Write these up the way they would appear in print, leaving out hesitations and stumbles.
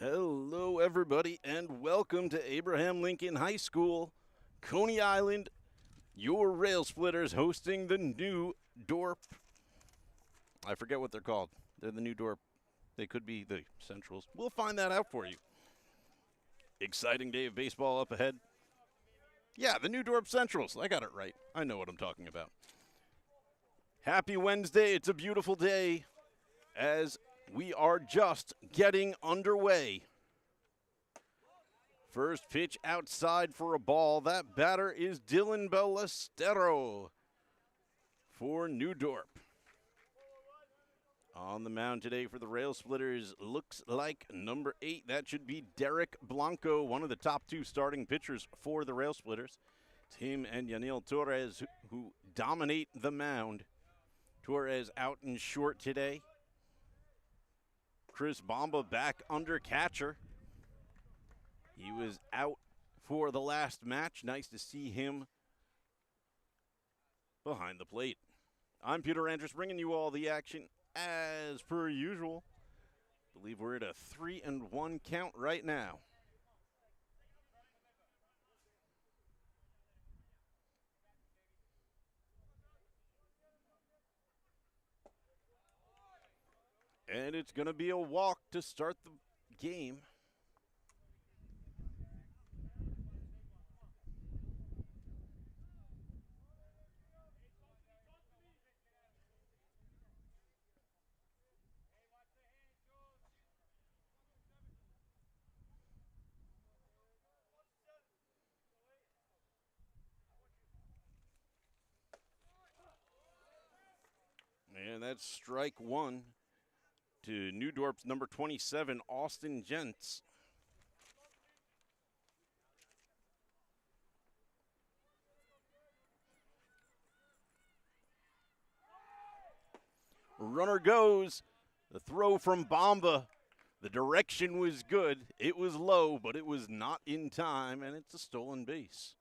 Hello, everybody, and welcome to Abraham Lincoln High School, Coney Island. Your Railsplitters hosting the new Dorp. I forget what they're called. They're the new Dorp. They could be the Centrals. We'll find that out for you. Exciting day of baseball up ahead. Yeah, the new Dorp Centrals. I got it right. I know what I'm talking about. Happy Wednesday. It's a beautiful day as we are just getting underway. First pitch outside for a ball. That batter is Dylan Ballestero for New Dorp. On the mound today for the Railsplitters looks like number 8. That should be Derek Blanco, one of the top 2 starting pitchers for the Railsplitters. It's him and Yanil Torres who dominate the mound. Torres out in short today. Chris Bomba back under catcher. He was out for the last match. Nice to see him behind the plate. I'm Peter Andrus, bringing you all the action as per usual. I believe we're at a 3-1 count right now. And it's going to be a walk to start the game. And that's strike 1 to New Dorp's number 27, Austin Gents. Runner goes. The throw from Bomba. The direction was good. It was low, but it was not in time, and it's a stolen base.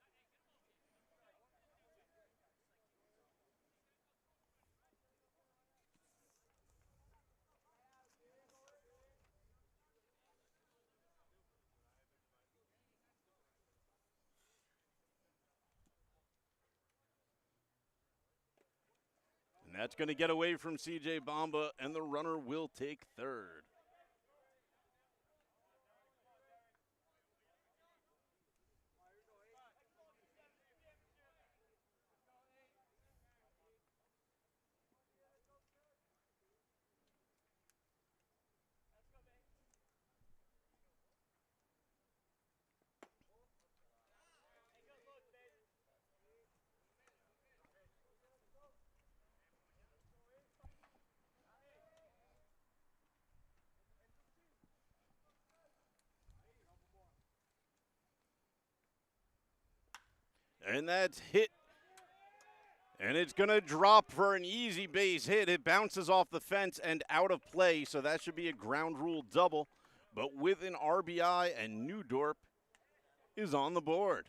And that's going to get away from C.J. Bomba, and the runner will take third. And that's hit. And it's going to drop for an easy base hit. It bounces off the fence and out of play, so that should be a ground rule double. But with an RBI, and New Dorp is on the board.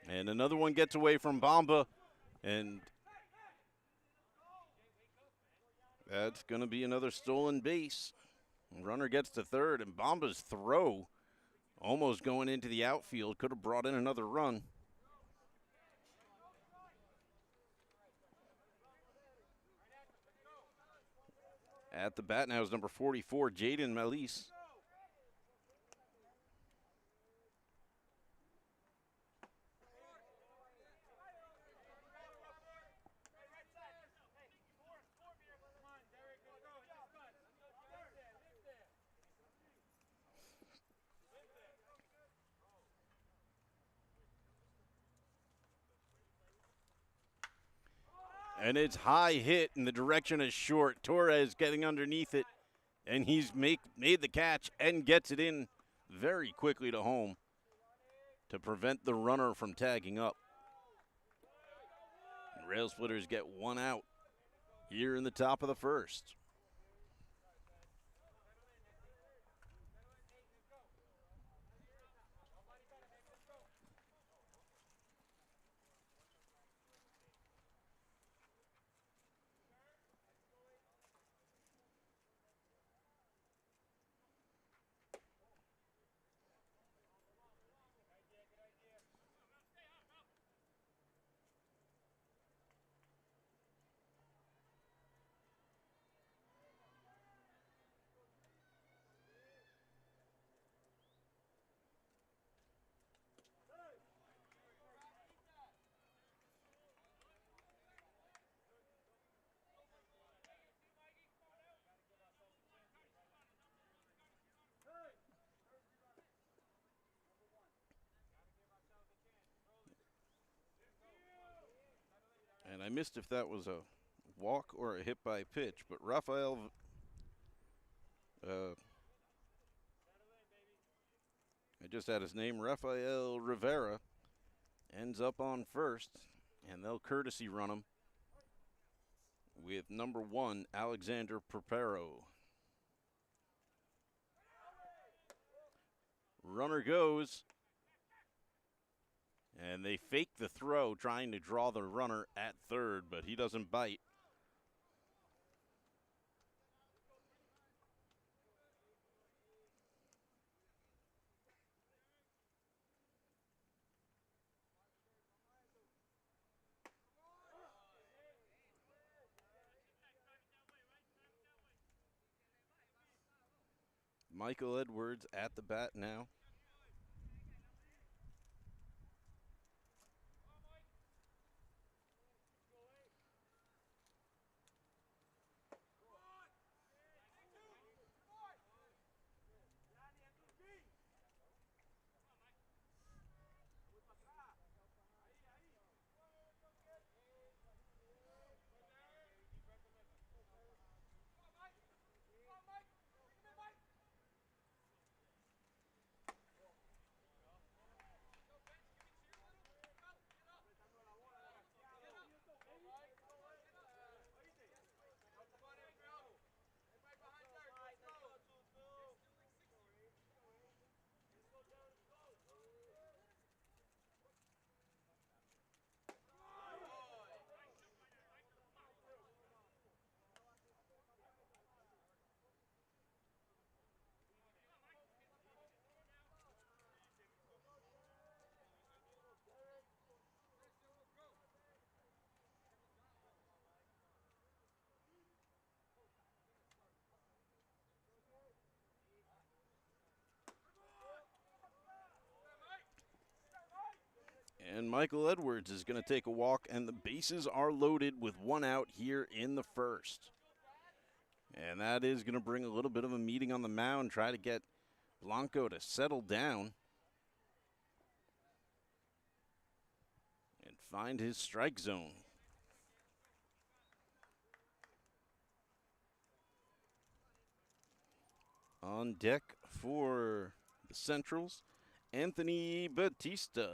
And another one gets away from Bomba, and that's going to be another stolen base. Runner gets to third, and Bomba's throw almost going into the outfield could have brought in another run. At the bat now is number 44, Jaden Malise. And it's high hit in the direction of short. Torres getting underneath it, and he's made the catch and gets it in very quickly to home. to prevent the runner from tagging up. And Railsplitters get one out here in the top of the first. And I missed if that was a walk or a hit by pitch, but Rafael, I just had his name, Rafael Rivera, ends up on first, and they'll courtesy run him with number 1, Alexander Preparo. Runner goes, and they fake the throw, trying to draw the runner at third, but he doesn't bite. Michael Edwards at the bat now. And Michael Edwards is going to take a walk, and the bases are loaded with one out here in the first. And that is going to bring a little bit of a meeting on the mound, try to get Blanco to settle down and find his strike zone. On deck for the Centrals, Anthony Batista.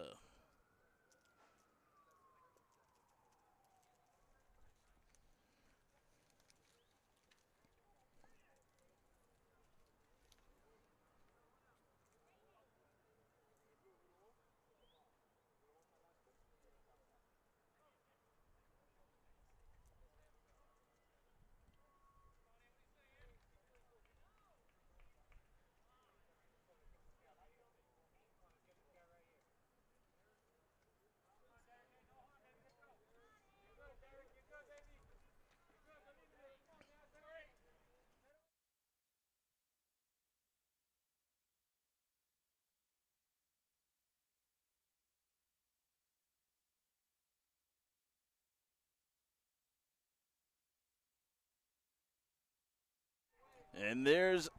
And there's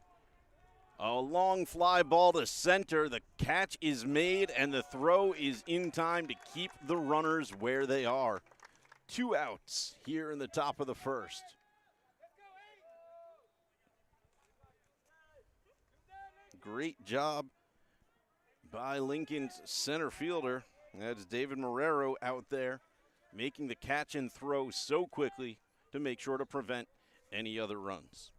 a long fly ball to center. The catch is made, and the throw is in time to keep the runners where they are. 2 outs here in the top of the first. Great job by Lincoln's center fielder. That's David Marrero out there making the catch and throw so quickly to make sure to prevent any other runs.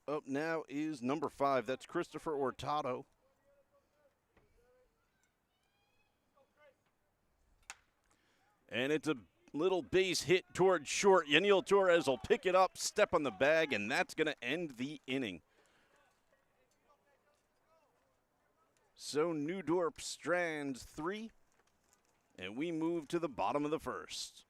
Up now is number 5. That's Christopher Ortato. And it's a little base hit towards short. Yaniel Torres will pick it up, step on the bag, and that's going to end the inning. So New Dorp strands 3, and we move to the bottom of the first.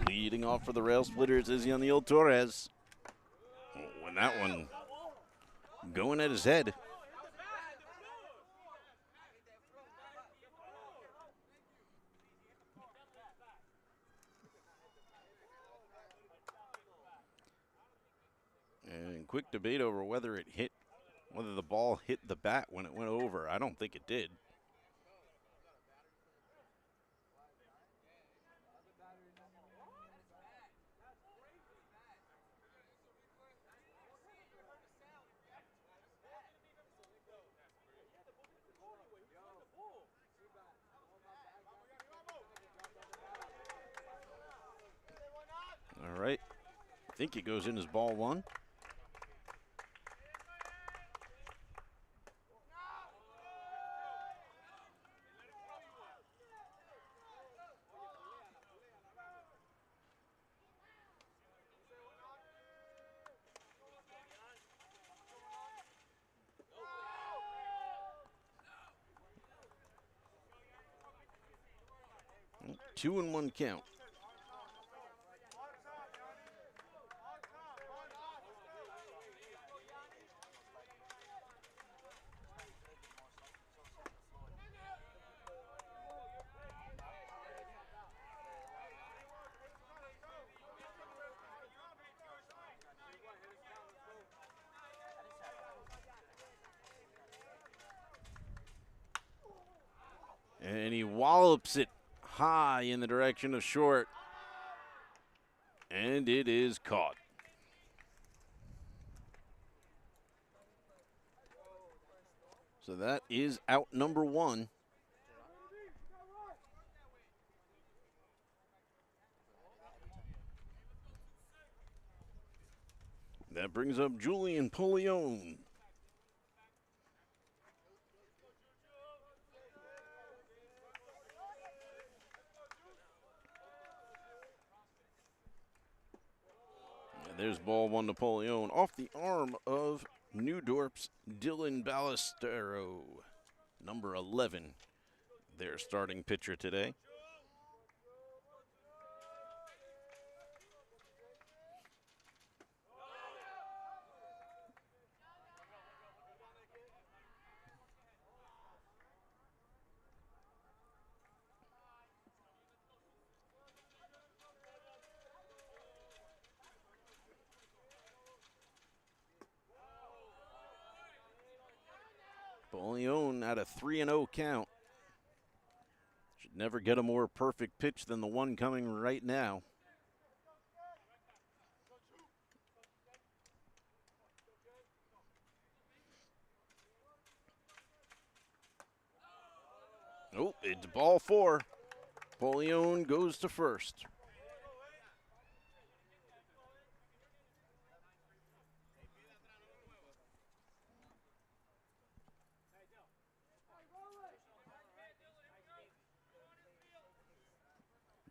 Leading off for the Railsplitters is Yaniel Torres. Oh, and that one going at his head. And quick debate over whether the ball hit the bat when it went over. I don't think it did. All right. I think it goes in as ball 1. 2-1 count. And he wallops it high in the direction of short. And it is caught. So that is out number 1. That brings up Julian Polion. And there's ball 1 to Polion off the arm of New Dorp's Dylan Ballestero, number 11, their starting pitcher today. Polion at a 3-0 count. Should never get a more perfect pitch than the one coming right now. Oh, it's ball 4. Polion goes to first.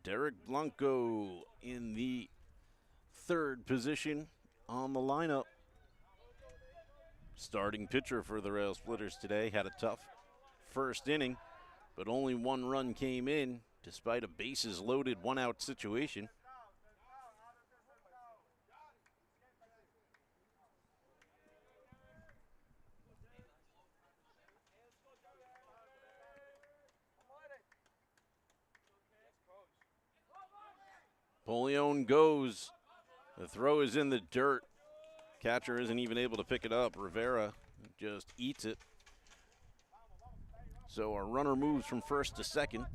Derek Blanco in the 3rd position on the lineup. Starting pitcher for the Railsplitters today. Had a tough first inning, but only 1 run came in despite a bases loaded 1-out situation. Polion goes. The throw is in the dirt. Catcher isn't even able to pick it up. Rivera just eats it. So our runner moves from first to second.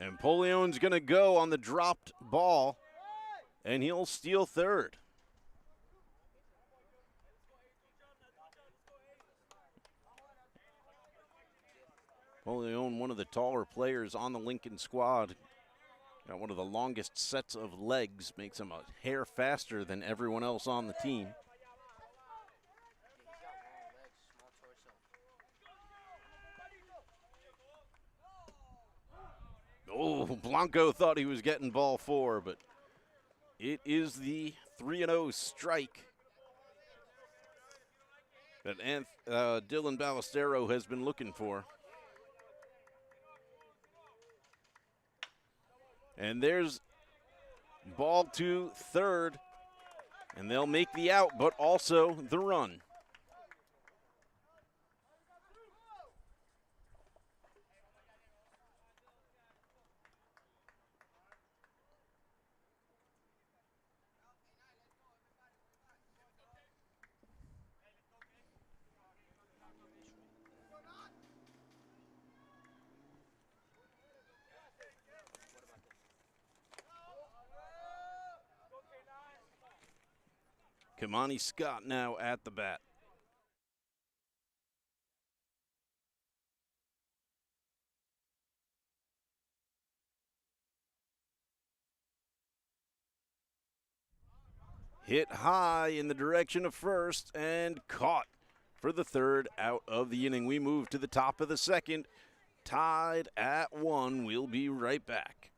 And Polion's going to go on the dropped ball, and he'll steal third. Polion, one of the taller players on the Lincoln squad, got one of the longest sets of legs, makes him a hair faster than everyone else on the team. Oh, Blanco thought he was getting ball 4, but it is the 3-0 strike that Dylan Ballestero has been looking for. And there's ball to third, and they'll make the out, but also the run. Kamani Scott now at the bat. Hit high in the direction of first and caught for the third out of the inning. We move to the top of the second, tied at 1. We'll be right back.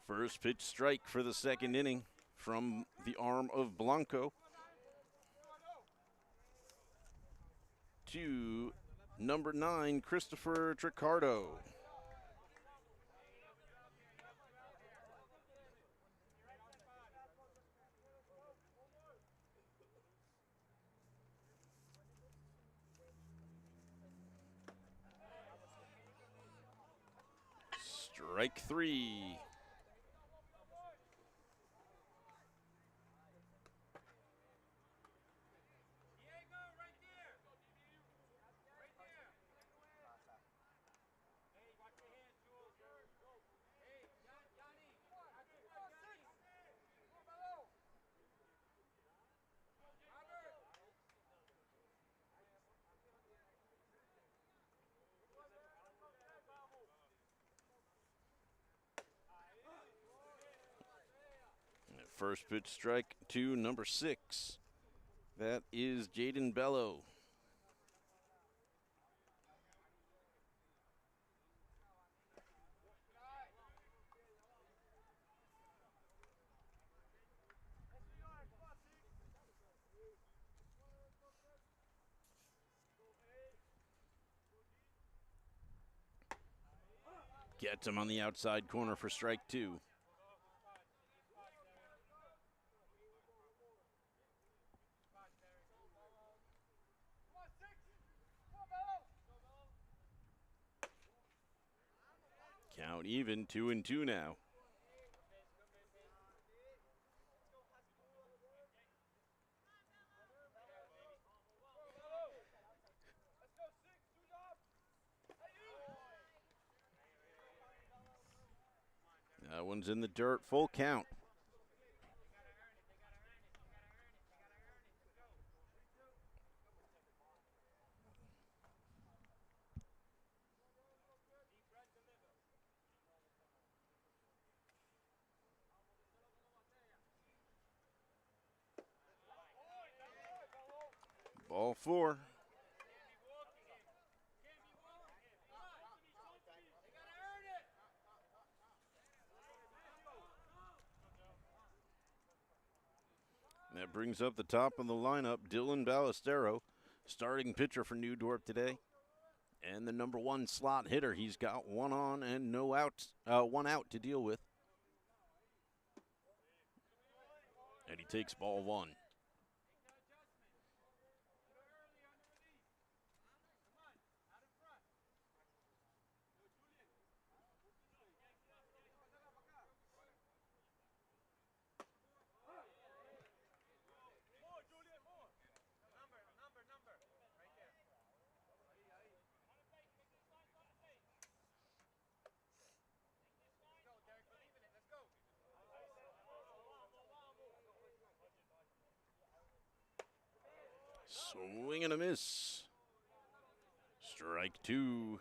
First pitch strike for the second inning from the arm of Blanco to number 9, Christopher Tricardo. Strike 3. First pitch strike to number 6. That is Jaden Bello. Gets him on the outside corner for strike 2. Count even, 2-2 now. That one's in the dirt, full count. Ball 4. That brings up the top of the lineup, Dylan Ballestero, starting pitcher for New Dorp today. And the number 1 slot hitter. He's got 1 on and no outs, 1 out to deal with. And he takes ball 1. Swing and a miss. Strike two.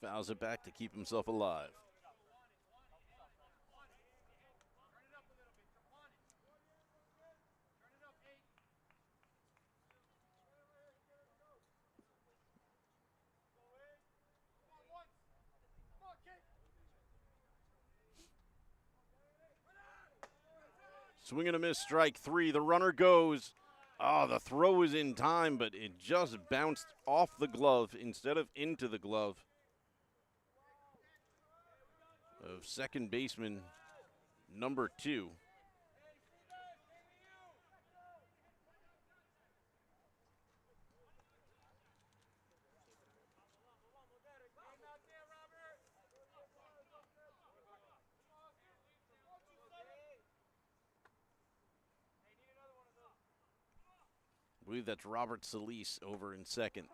Fouls it back to keep himself alive. Swing and a miss, strike three. The runner goes. Oh, the throw was in time, but it just bounced off the glove instead of into the glove of second baseman number 2. I believe that's Robert Solis over in second,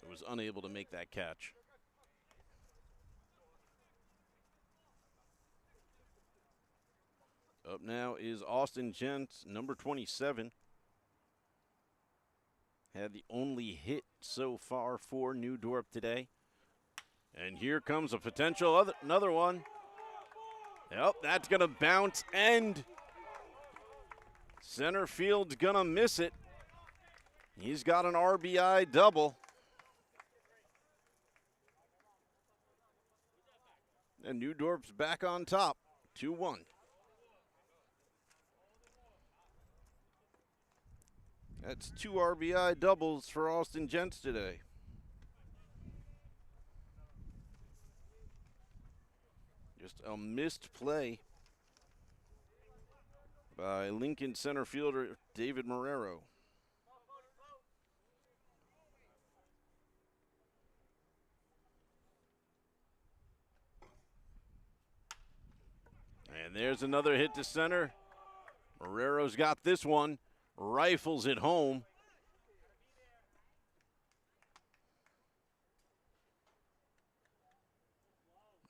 who was unable to make that catch. Up now is Austin Gents, number 27. Had the only hit so far for New Dorp today. And here comes a potential another one. Yep, that's going to bounce, and center field's going to miss it. He's got an RBI double. And New Dorp's back on top, 2-1. That's 2 RBI doubles for Austin Gents today. Just a missed play by Lincoln center fielder David Marrero. And there's another hit to center. Marrero's got this one. Rifles it home.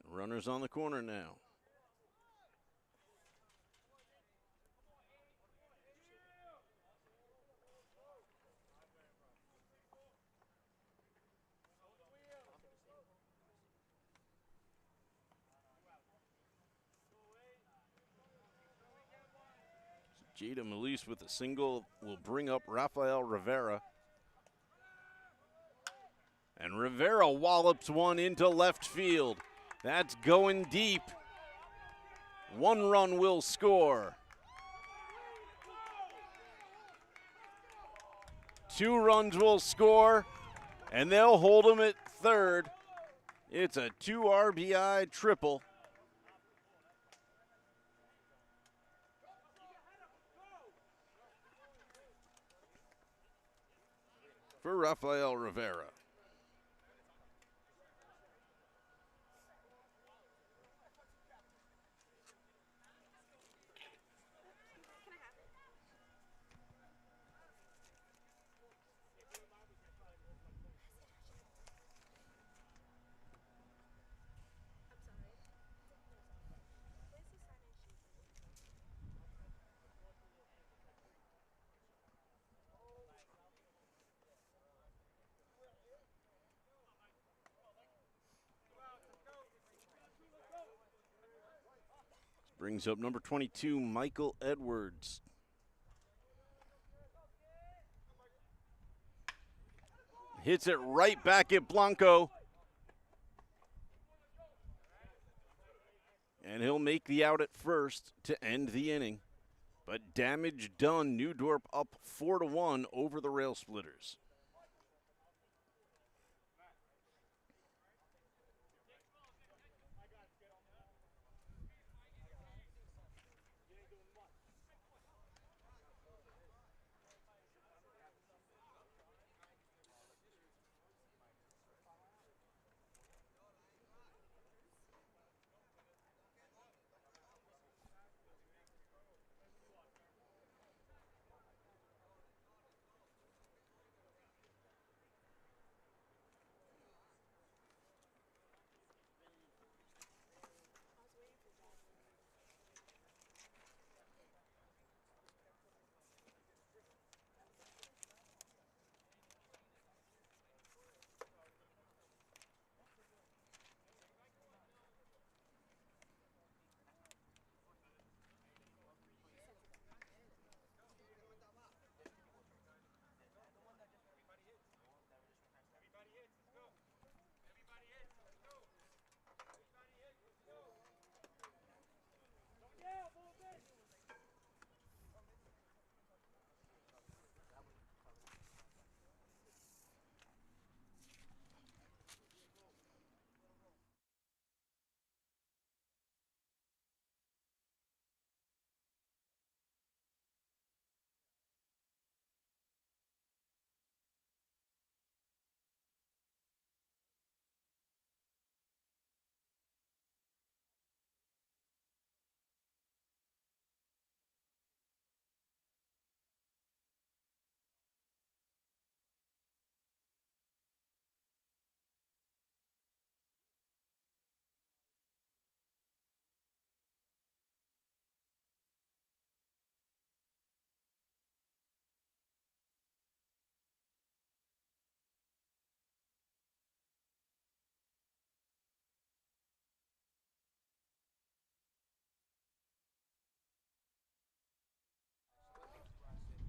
Runners on the corner now. Jada Melise with a single will bring up Rafael Rivera. And Rivera wallops one into left field. That's going deep. 1 run will score. 2 runs will score, and they'll hold him at third. It's a 2 RBI triple. For Rafael Rivera. Brings up number 22, Michael Edwards. Hits it right back at Blanco. And he'll make the out at first to end the inning. But damage done. New Dorp up 4-1 over the Railsplitters.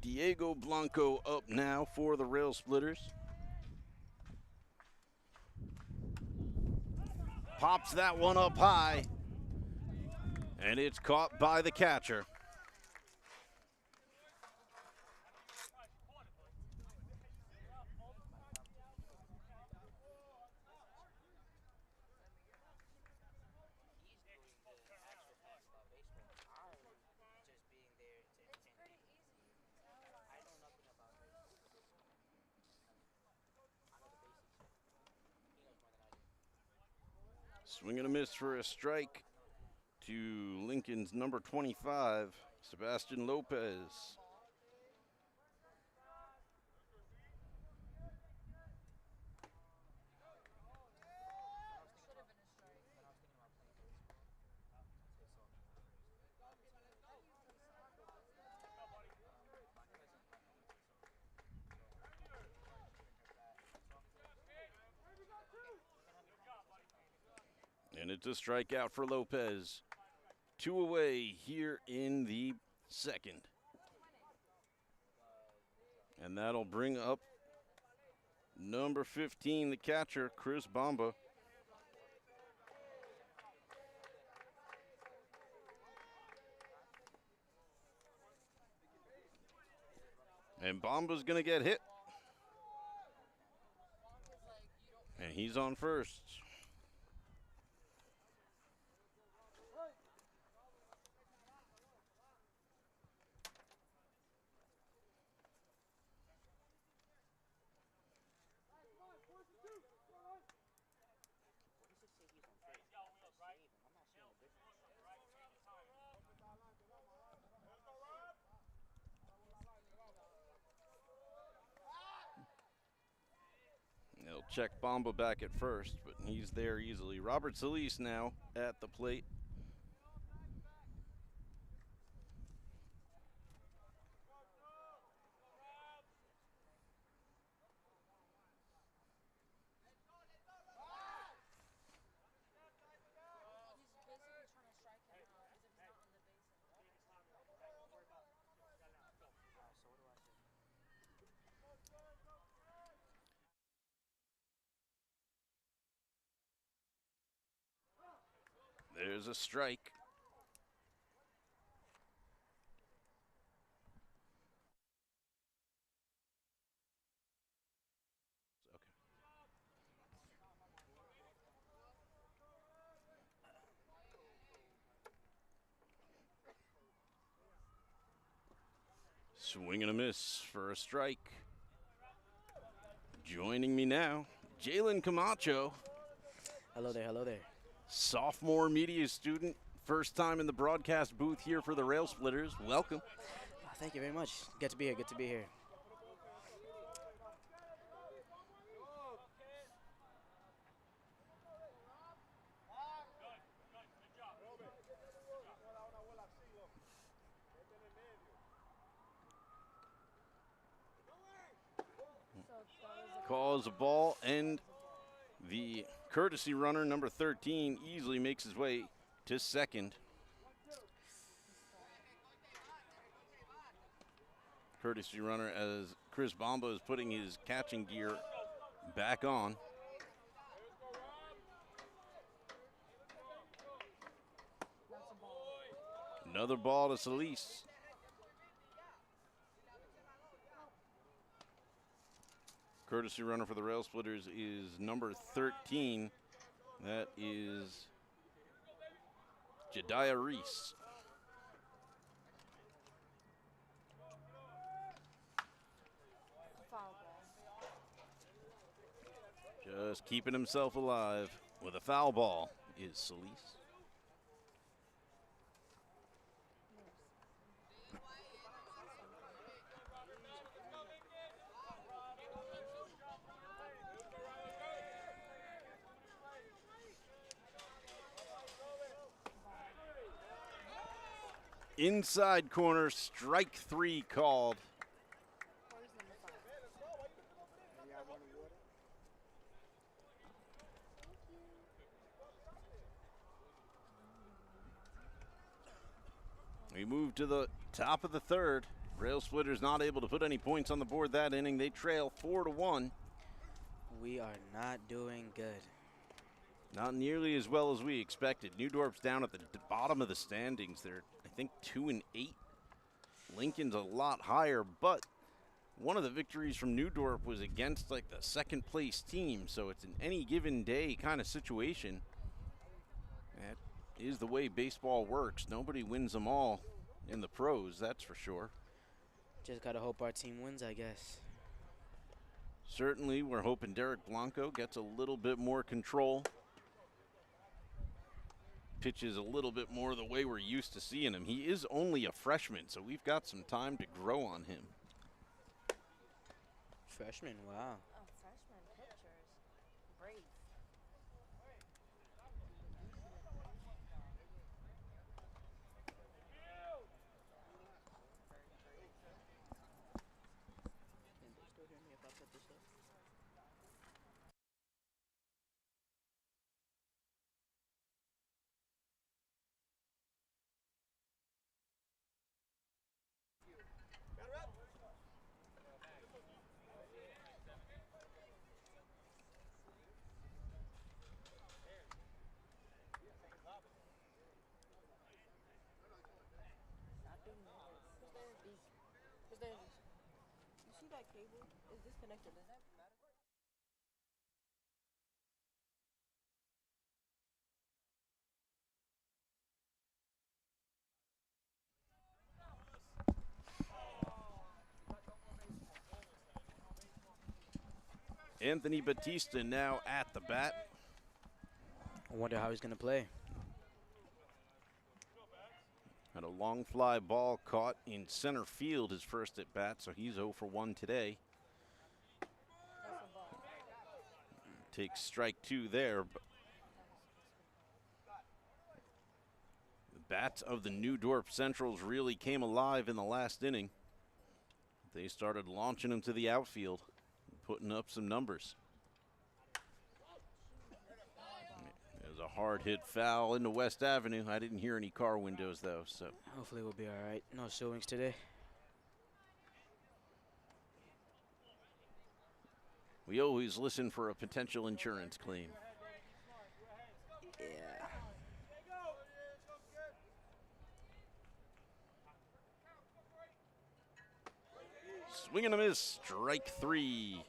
Diego Blanco up now for the Railsplitters. Pops that one up high, and it's caught by the catcher. Swing and a miss for a strike to Lincoln's number 25, Sebastian Lopez. And it's a strikeout for Lopez. 2 away here in the second. And that'll bring up number 15, the catcher, Chris Bamba. And Bamba's going to get hit. And he's on first. They'll check Bamba back at first, but he's there easily. Robert Solis now at the plate. There's a strike. Swing and a miss for a strike. Joining me now, Jalen Camacho. Hello there, hello there. Sophomore media student, first time in the broadcast booth here for the Railsplitters. Welcome. Thank you very much. Good to be here, good to be here. Calls a ball, and the courtesy runner, number 13, easily makes his way to second. Courtesy runner as Chris Bamba is putting his catching gear back on. Another ball to Solis. Courtesy runner for the Railsplitters is number 13. That is Jediah Reese. Just keeping himself alive with a foul ball is Solis. Inside corner, strike 3 called. We move to the top of the third. Railsplitters not able to put any points on the board that inning. They trail 4-1. We are not doing good. Not nearly as well as we expected. New Dorp's down at the bottom of the standings. They're, I think, 2-8. Lincoln's a lot higher, but one of the victories from New Dorp was against like the second place team, so it's an any given day kind of situation. That is the way baseball works. Nobody wins them all in the pros, that's for sure. Just gotta hope our team wins, I guess. Certainly, we're hoping Derek Blanco gets a little bit more control. Pitches a little bit more the way we're used to seeing him. He is only a freshman, so we've got some time to grow on him. Freshman, wow. Oh, freshman pitchers. Brave. Can they still hear me if I put this up? You see that cable is disconnected? Does that matter? Anthony Batista now at the bat. I wonder how he's gonna play. Had a long fly ball caught in center field his first at bat, so he's 0 for 1 today. Takes strike 2 there. But the bats of the new Dorp Centrals really came alive in the last inning. They started launching him to the outfield, putting up some numbers. There's a hard hit foul into West Avenue. I didn't hear any car windows though, so. Hopefully we'll be all right. No swings today. We always listen for a potential insurance claim. Yeah. Swing and a miss, strike 3.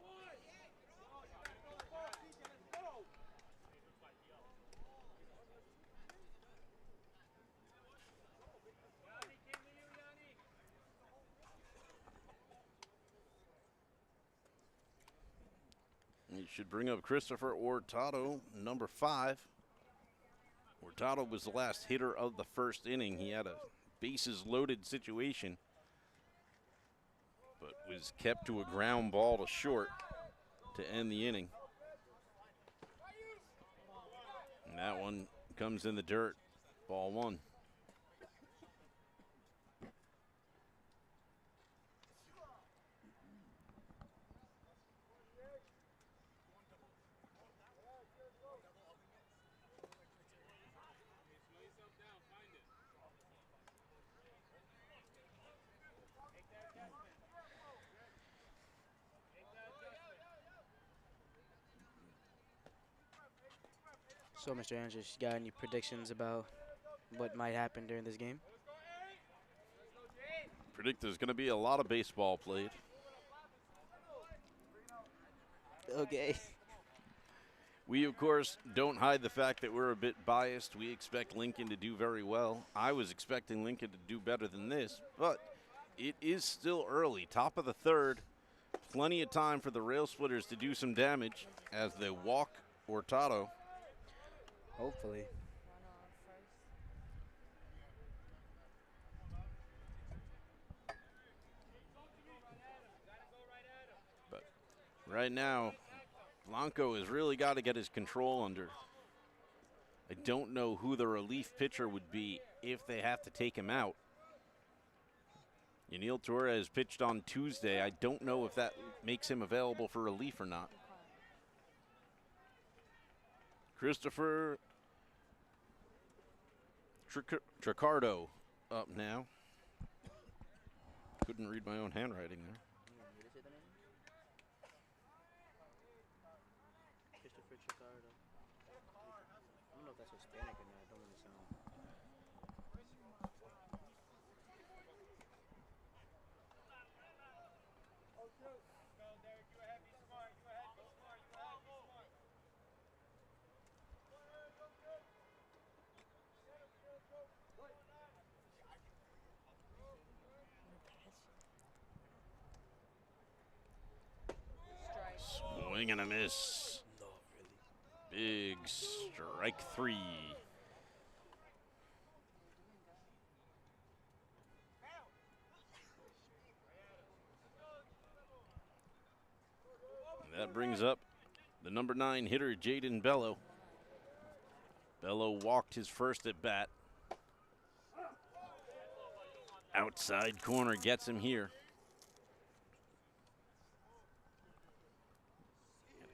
He should bring up Christopher Hurtado, number 5. Hurtado was the last hitter of the first inning. He had a bases loaded situation, but was kept to a ground ball to short to end the inning. And that one comes in the dirt, ball 1. So, Mr. Andrews, you got any predictions about what might happen during this game? Predict there's going to be a lot of baseball played. Okay. We, of course, don't hide the fact that we're a bit biased. We expect Lincoln to do very well. I was expecting Lincoln to do better than this, but it is still early. Top of the 3rd. Plenty of time for the Railsplitters to do some damage as they walk Hurtado. Hopefully. But right now, Blanco has really got to get his control under. I don't know who the relief pitcher would be if they have to take him out. Yaniel Torres pitched on Tuesday. I don't know if that makes him available for relief or not. Christopher Tricardo up now. Couldn't read my own handwriting there. Christopher Chicardo. I don't know if that's Hispanic or not. I don't want to sound. Swing and a miss. No, really. Big strike 3. That brings up the number 9 hitter, Jaden Bello. Bello walked his first at bat. Outside corner gets him here.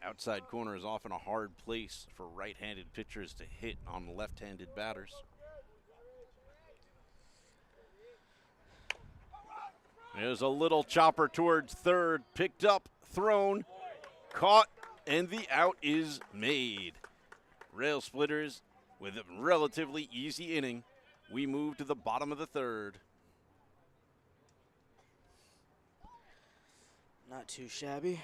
Outside corner is often a hard place for right-handed pitchers to hit on left-handed batters. There's a little chopper towards third, picked up, thrown, caught, and the out is made. Railsplitters with a relatively easy inning. We move to the bottom of the third. Not too shabby.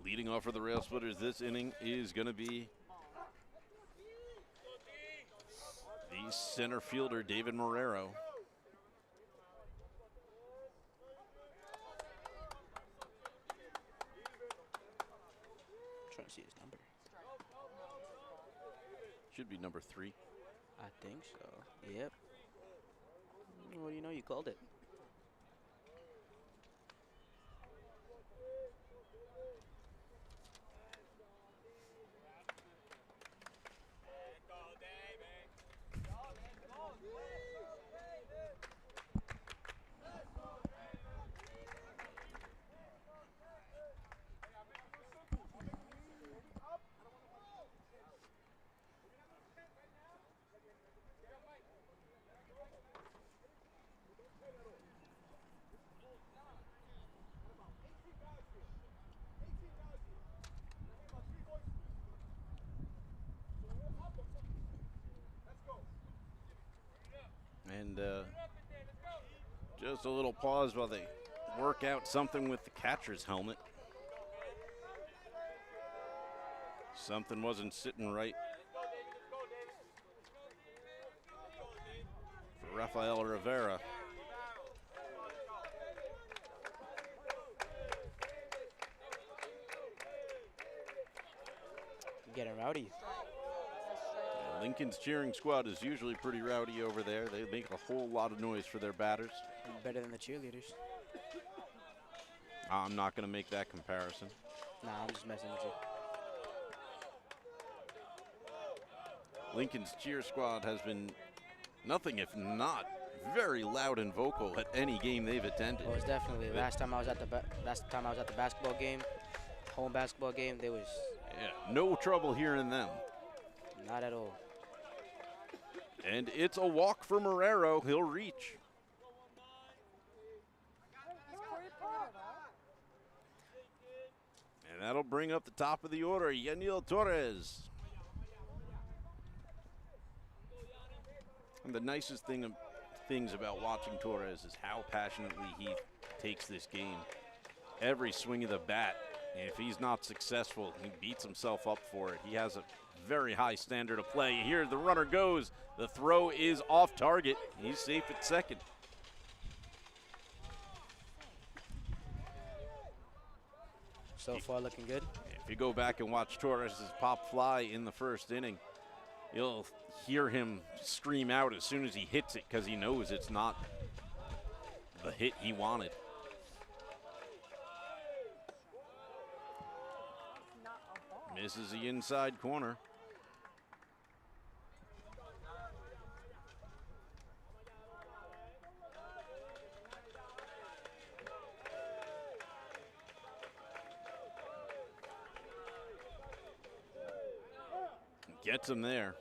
Leading off for the Railsplitters this inning is going to be the center fielder, David Marrero. Trying to see his number. Should be number 3. I think so. Yep. What do you know? You called it. And just a little pause while they work out something with the catcher's helmet. Something wasn't sitting right for Rafael Rivera. Getting rowdy. And Lincoln's cheering squad is usually pretty rowdy over there. They make a whole lot of noise for their batters. Better than the cheerleaders. I'm not going to make that comparison. Nah, I'm just messing with you. Lincoln's cheer squad has been nothing if not very loud and vocal at any game they've attended. Well, it's definitely last time I was at the basketball game, home basketball game. There was no trouble hearing them. not at all. And it's a walk for Marrero. He'll reach. And that'll bring up the top of the order, Yanil Torres. And the nicest things about watching Torres is how passionately he takes this game. Every swing of the bat, if he's not successful, he beats himself up for it. He has a very high standard of play. Here the runner goes. The throw is off target. He's safe at second. So far looking good. If you go back and watch Torres' pop fly in the first inning, you'll hear him scream out as soon as he hits it because he knows it's not the hit he wanted. Misses the inside corner. Gets him there.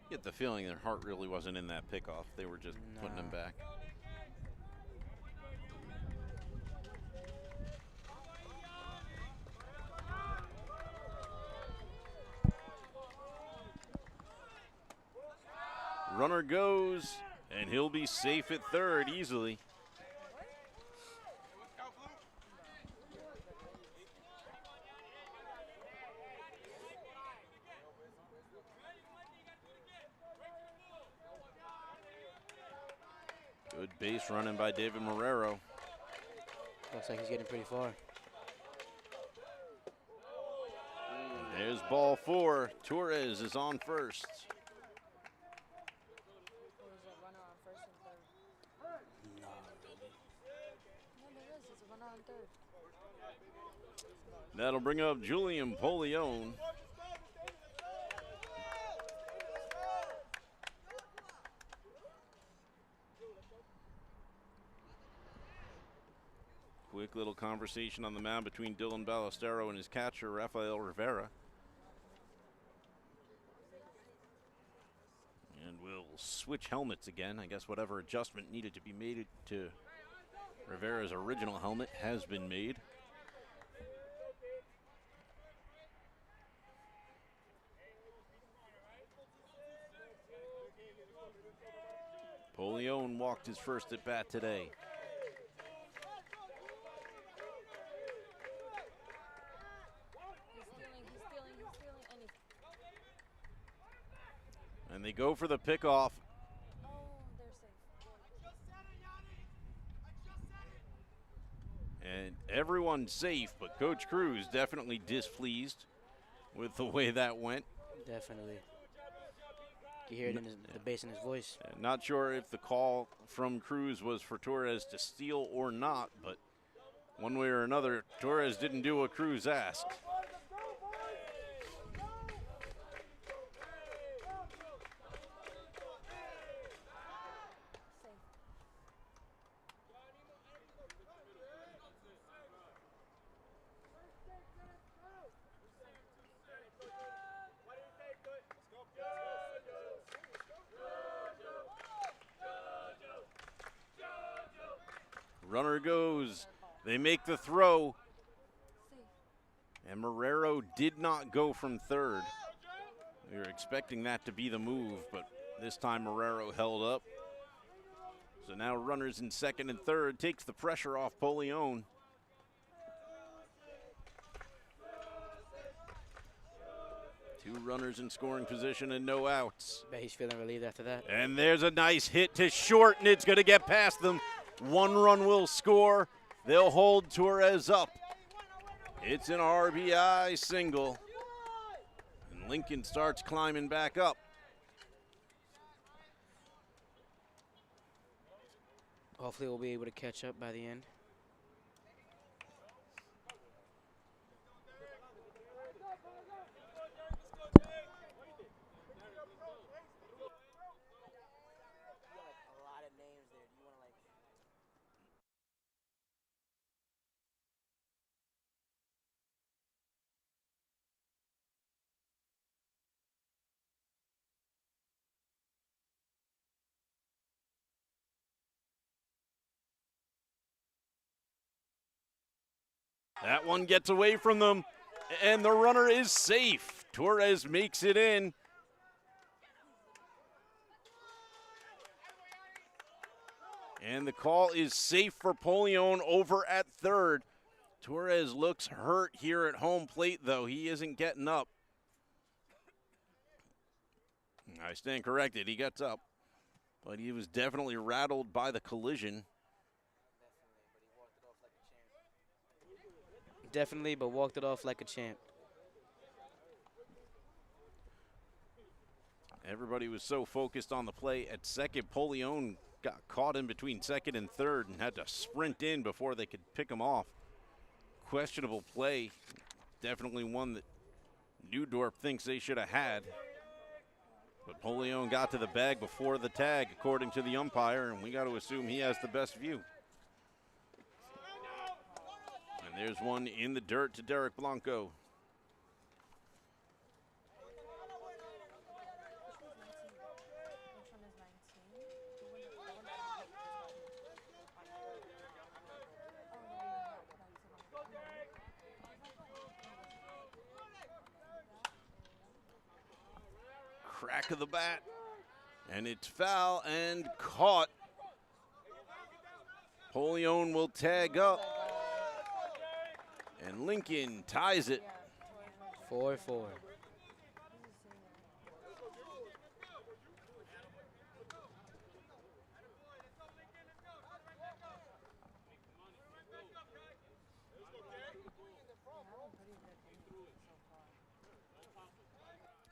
Get the feeling their heart really wasn't in that pickoff. They were just putting him back. Runner goes, and he'll be safe at third easily. Good base running by David Marrero. Looks like he's getting pretty far. And there's ball four. Torres is on first. That'll bring up Julian Polion. Quick little conversation on the mound between Dylan Ballestero and his catcher, Rafael Rivera. And we'll switch helmets again. I guess whatever adjustment needed to be made to Rivera's original helmet has been made. Polion walked his first at bat today. And they go for the pickoff. Oh, they're safe. And everyone's safe, but Coach Cruz definitely displeased with the way that went. Definitely. You hear it in the bass in his voice. Not sure if the call from Cruz was for Torres to steal or not, but one way or another, Torres didn't do what Cruz asked. Runner goes. They make the throw. And Marrero did not go from third. We were expecting that to be the move, but this time Marrero held up. So now runners in second and third, takes the pressure off Polion. Two runners in scoring position and no outs. Bet he's feeling relieved after that. And there's a nice hit to short, and it's going to get past them. One run will score. They'll hold Torres up. It's an RBI single. And Lincoln starts climbing back up. Hopefully we'll be able to catch up by the end. That one gets away from them, and the runner is safe. Torres makes it in. And the call is safe for Polion over at third. Torres looks hurt here at home plate, though. He isn't getting up. I stand corrected. He gets up. But he was definitely rattled by the collision. Definitely, but walked it off like a champ. Everybody was so focused on the play at second. Polion got caught in between second and third and had to sprint in before they could pick him off. Questionable play. Definitely one that New Dorp thinks they should have had. But Polion got to the bag before the tag, according to the umpire, and we got to assume he has the best view. And there's one in the dirt to Derek Blanco. Crack of the bat, and it's foul and caught. Polion will tag up, and Lincoln ties it. 4-4.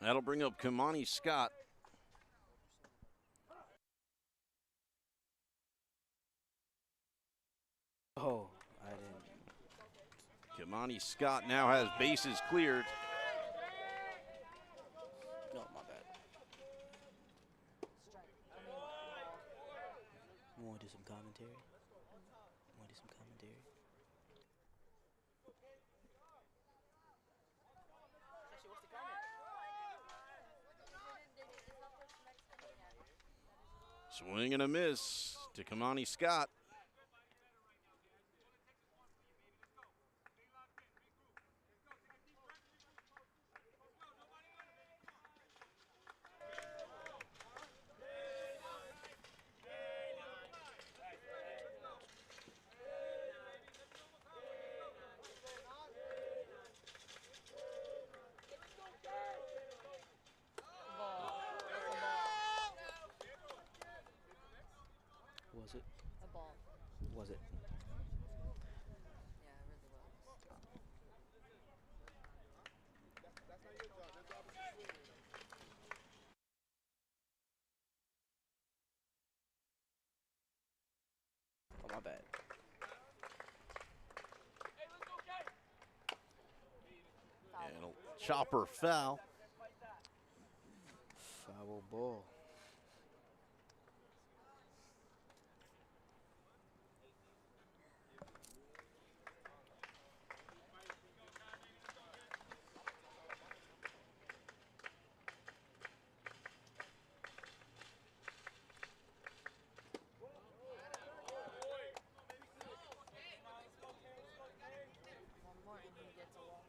That'll bring up Kamani Scott. Oh, I didn't. Kamani Scott now has bases cleared. No, my bad. Want to do some commentary? Want to do some commentary? Swing and a miss to Kamani Scott. Was it? A ball. Was it? Yeah, it really was. Oh, my bad. And a chopper foul. Foul ball. One more and he gets a walk.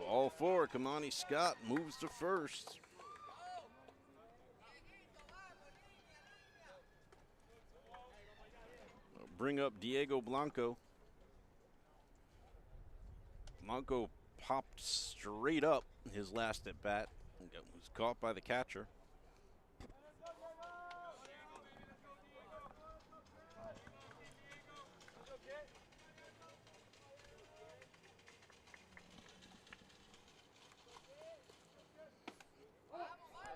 Ball four, Kamani Scott moves to first. Bring up Diego Blanco. Blanco popped straight up his last at bat. Was caught by the catcher.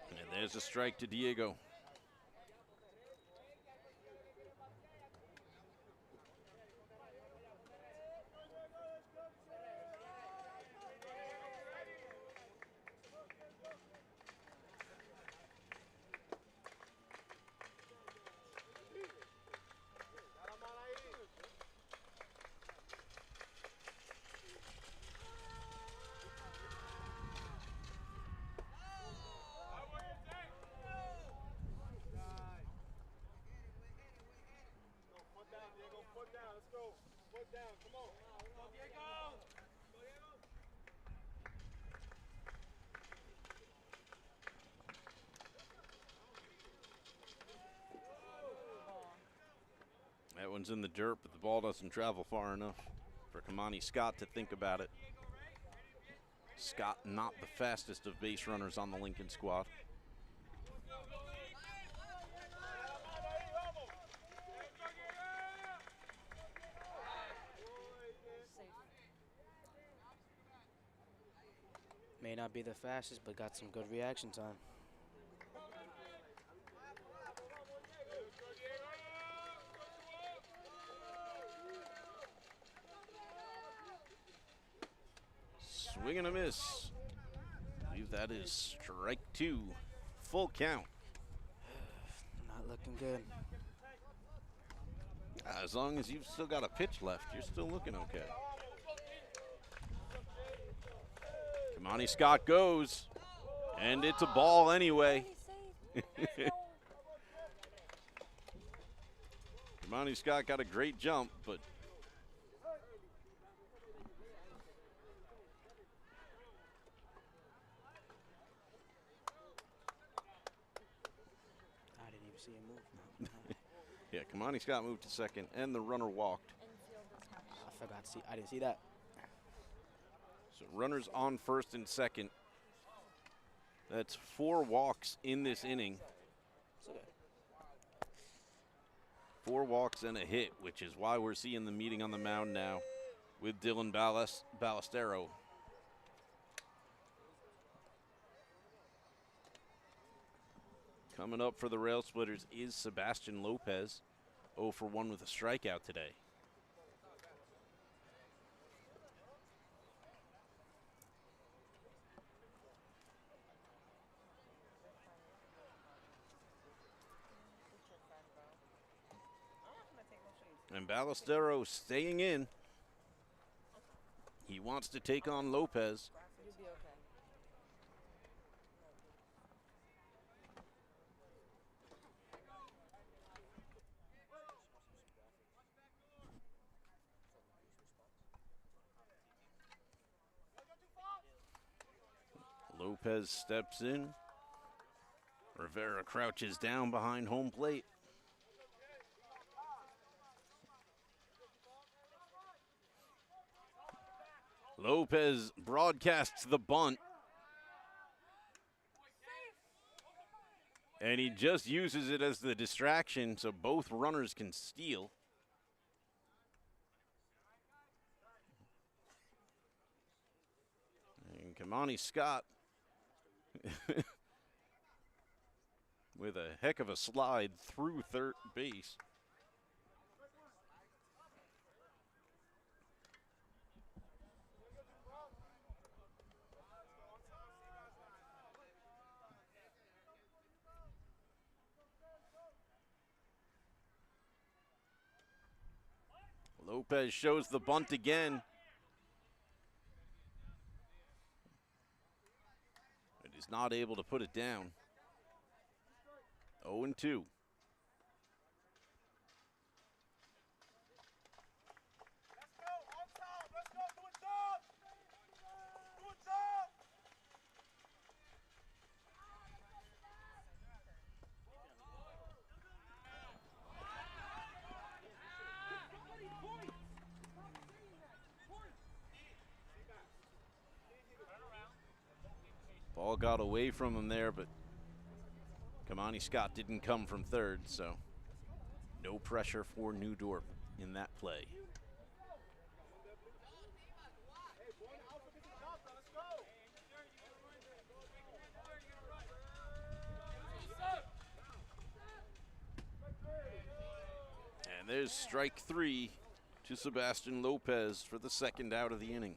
And there's a strike to Diego. That one's in the dirt, but the ball doesn't travel far enough for Kamani Scott to think about it. Scott not the fastest of base runners on the Lincoln squad. May not be the fastest, but got some good reaction time. Swing and a miss. I believe that is strike two. Full count. Not looking good. As long as you've still got a pitch left, you're still looking okay. Kamani Scott goes, and it's a ball anyway. Kamani Scott got a great jump, but I didn't even see him move. No. yeah, Kamani Scott moved to second, and the runner walked. I forgot to see. I didn't see that. So runners on first and second. That's 4 walks in this inning. It's okay. 4 walks and a hit, which is why we're seeing the meeting on the mound now with Dylan Ballestero. Coming up for the Railsplitters is Sebastian Lopez, 0 for 1 with a strikeout today. And Ballestero staying in. He wants to take on Lopez. You'll be okay. Lopez steps in. Rivera crouches down behind home plate. Lopez broadcasts the bunt. And he just uses it as the distraction so both runners can steal. And Kamani Scott with a heck of a slide through third base. Lopez shows the bunt again. But he's not able to put it down. 0-2. Ball got away from him there, but Kamani Scott didn't come from third, so no pressure for New Dorp in that play. And there's strike 3 to Sebastian Lopez for the second out of the inning.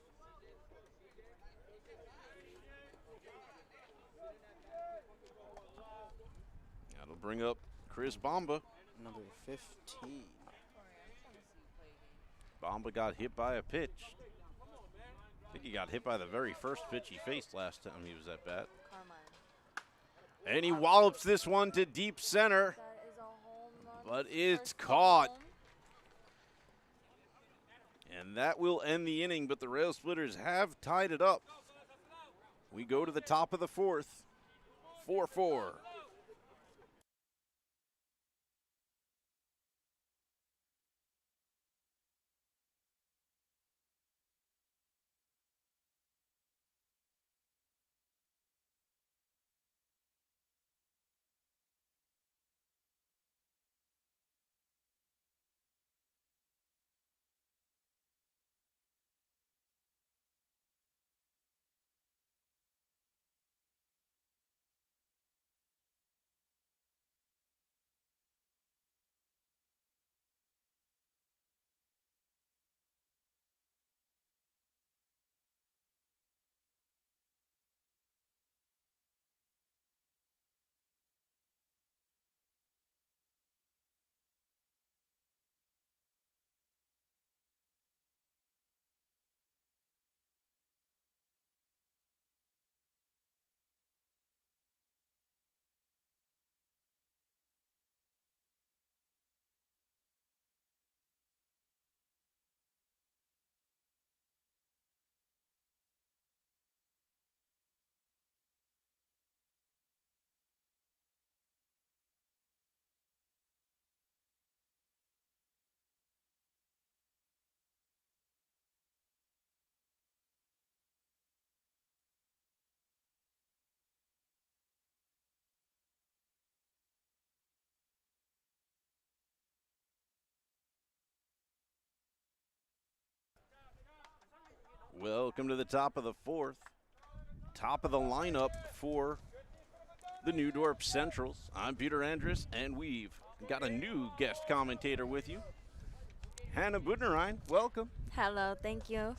That'll bring up Chris Bomba. Number 15. Bomba got hit by a pitch. I think he got hit by the very first pitch he faced last time he was at bat. And he wallops this one to deep center, but it's caught. And that will end the inning, but the Railsplitters have tied it up. We go to the top of the fourth, 4-4. Welcome to the top of the fourth. Top of the lineup for the New Dorp Centrals. I'm Peter Andrus, and we've got a new guest commentator with you. Hannah Budnerine, welcome. Hello, thank you.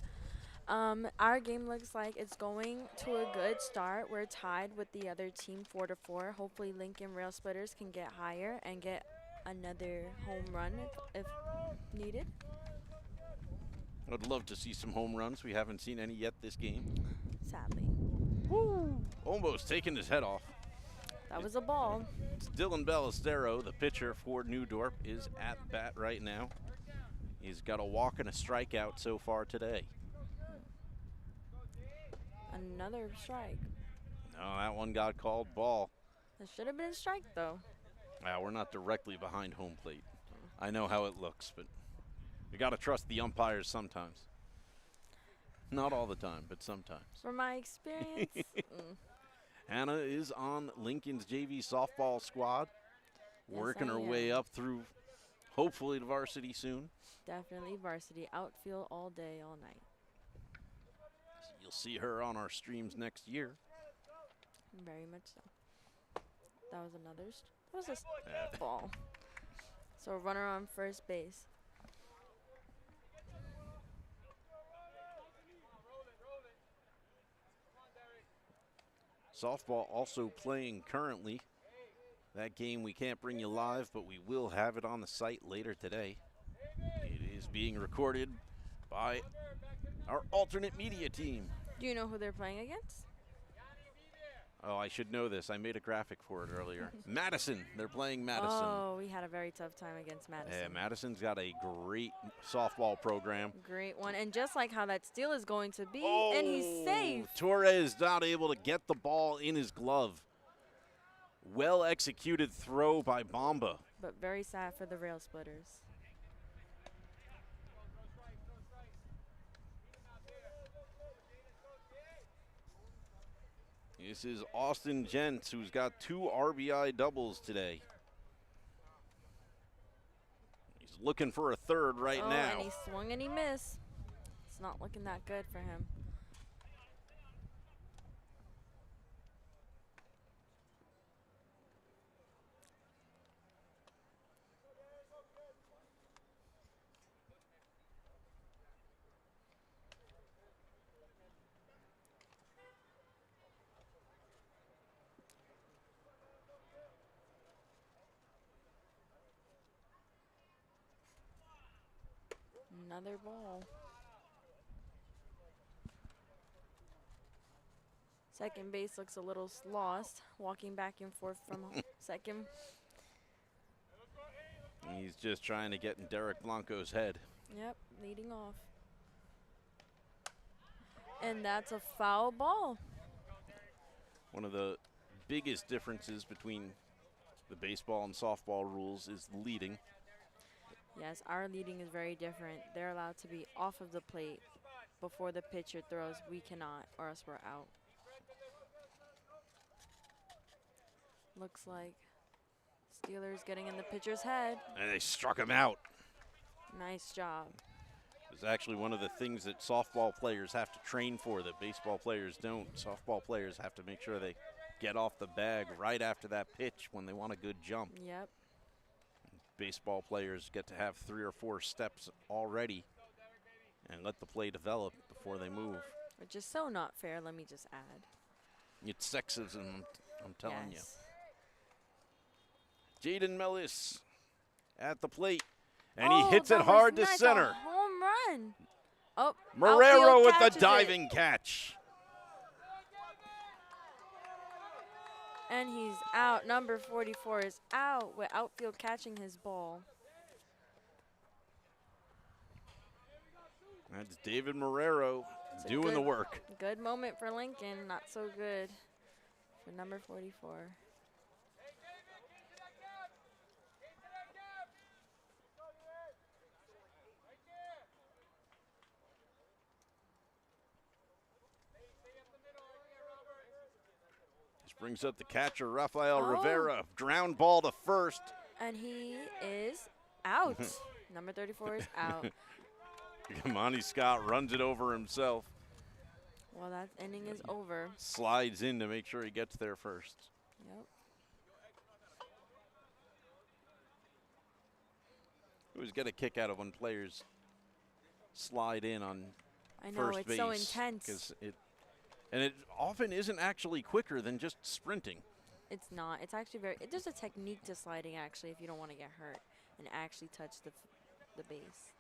Our game looks like it's going to a good start. We're tied with the other team 4-4. Hopefully Lincoln Railsplitters can get higher and get another home run if needed. I'd love to see some home runs. We haven't seen any yet this game. Sadly. Woo! Almost taking his head off. That was a ball. It's Dylan Ballestero, the pitcher for New Dorp, is at bat right now. He's got a walk and a strikeout so far today. Another strike. No, that one got called ball. That should have been a strike, though. We're not directly behind home plate. I know how it looks, but you got to trust the umpires sometimes. Not all the time, but sometimes. From my experience. Hannah is on Lincoln's JV softball squad, working her way up through hopefully to varsity soon. Definitely varsity. Outfield all day, all night. You'll see her on our streams next year. Very much so. That was another. That was a ball. So runner on first base. Softball also playing currently. That game we can't bring you live, but we will have it on the site later today. It is being recorded by our alternate media team. Do you know who they're playing against? Oh, I should know this. I made a graphic for it earlier. Madison. They're playing Madison. Oh, we had a very tough time against Madison. Yeah, Madison's got a great softball program. Great one. And just like how that steal is going to be, and he's safe. Torres not able to get the ball in his glove. Well executed throw by Bomba. But very sad for the Railsplitters. This is Austin Gents, who's got 2 RBI doubles today. He's looking for a third right now. And he swung and he missed. It's not looking that good for him. Another ball. Second base looks a little lost, walking back and forth from second. He's just trying to get in Derek Blanco's head. Yep, leading off. And that's a foul ball. One of the biggest differences between the baseball and softball rules is leading. Yes, our leading is very different. They're allowed to be off of the plate before the pitcher throws. We cannot, or else we're out. Looks like Steelers getting in the pitcher's head. And they struck him out. Nice job. It's actually one of the things that softball players have to train for that baseball players don't. Softball players have to make sure they get off the bag right after that pitch when they want a good jump. Yep. Baseball players get to have 3 or 4 steps already and let the play develop before they move. Which is so not fair, let me just add. It's sexism, I'm telling Yes. you. Jaden Mellis at the plate, and he hits that it hard was to nice, center. a home run. Oh, Marrero outfield with the catches it. diving catch. And he's out. Number 44 is out with outfield catching his ball. That's David Marrero It's a doing the good- work. Good moment for Lincoln, not so good for number 44. This brings up the catcher, Rafael Oh. Rivera. Ground ball to first. And he is out. Number 34 is out. Monty Scott runs it over himself. Well, that inning is over. Slides in to make sure he gets there first. Yep. We always get a kick out of when players slide in on I know, first it's base. so intense. 'Cause it often isn't actually quicker than just sprinting. It's not. It's actually there's a technique to sliding, actually, if you don't want to get hurt and actually touch the base.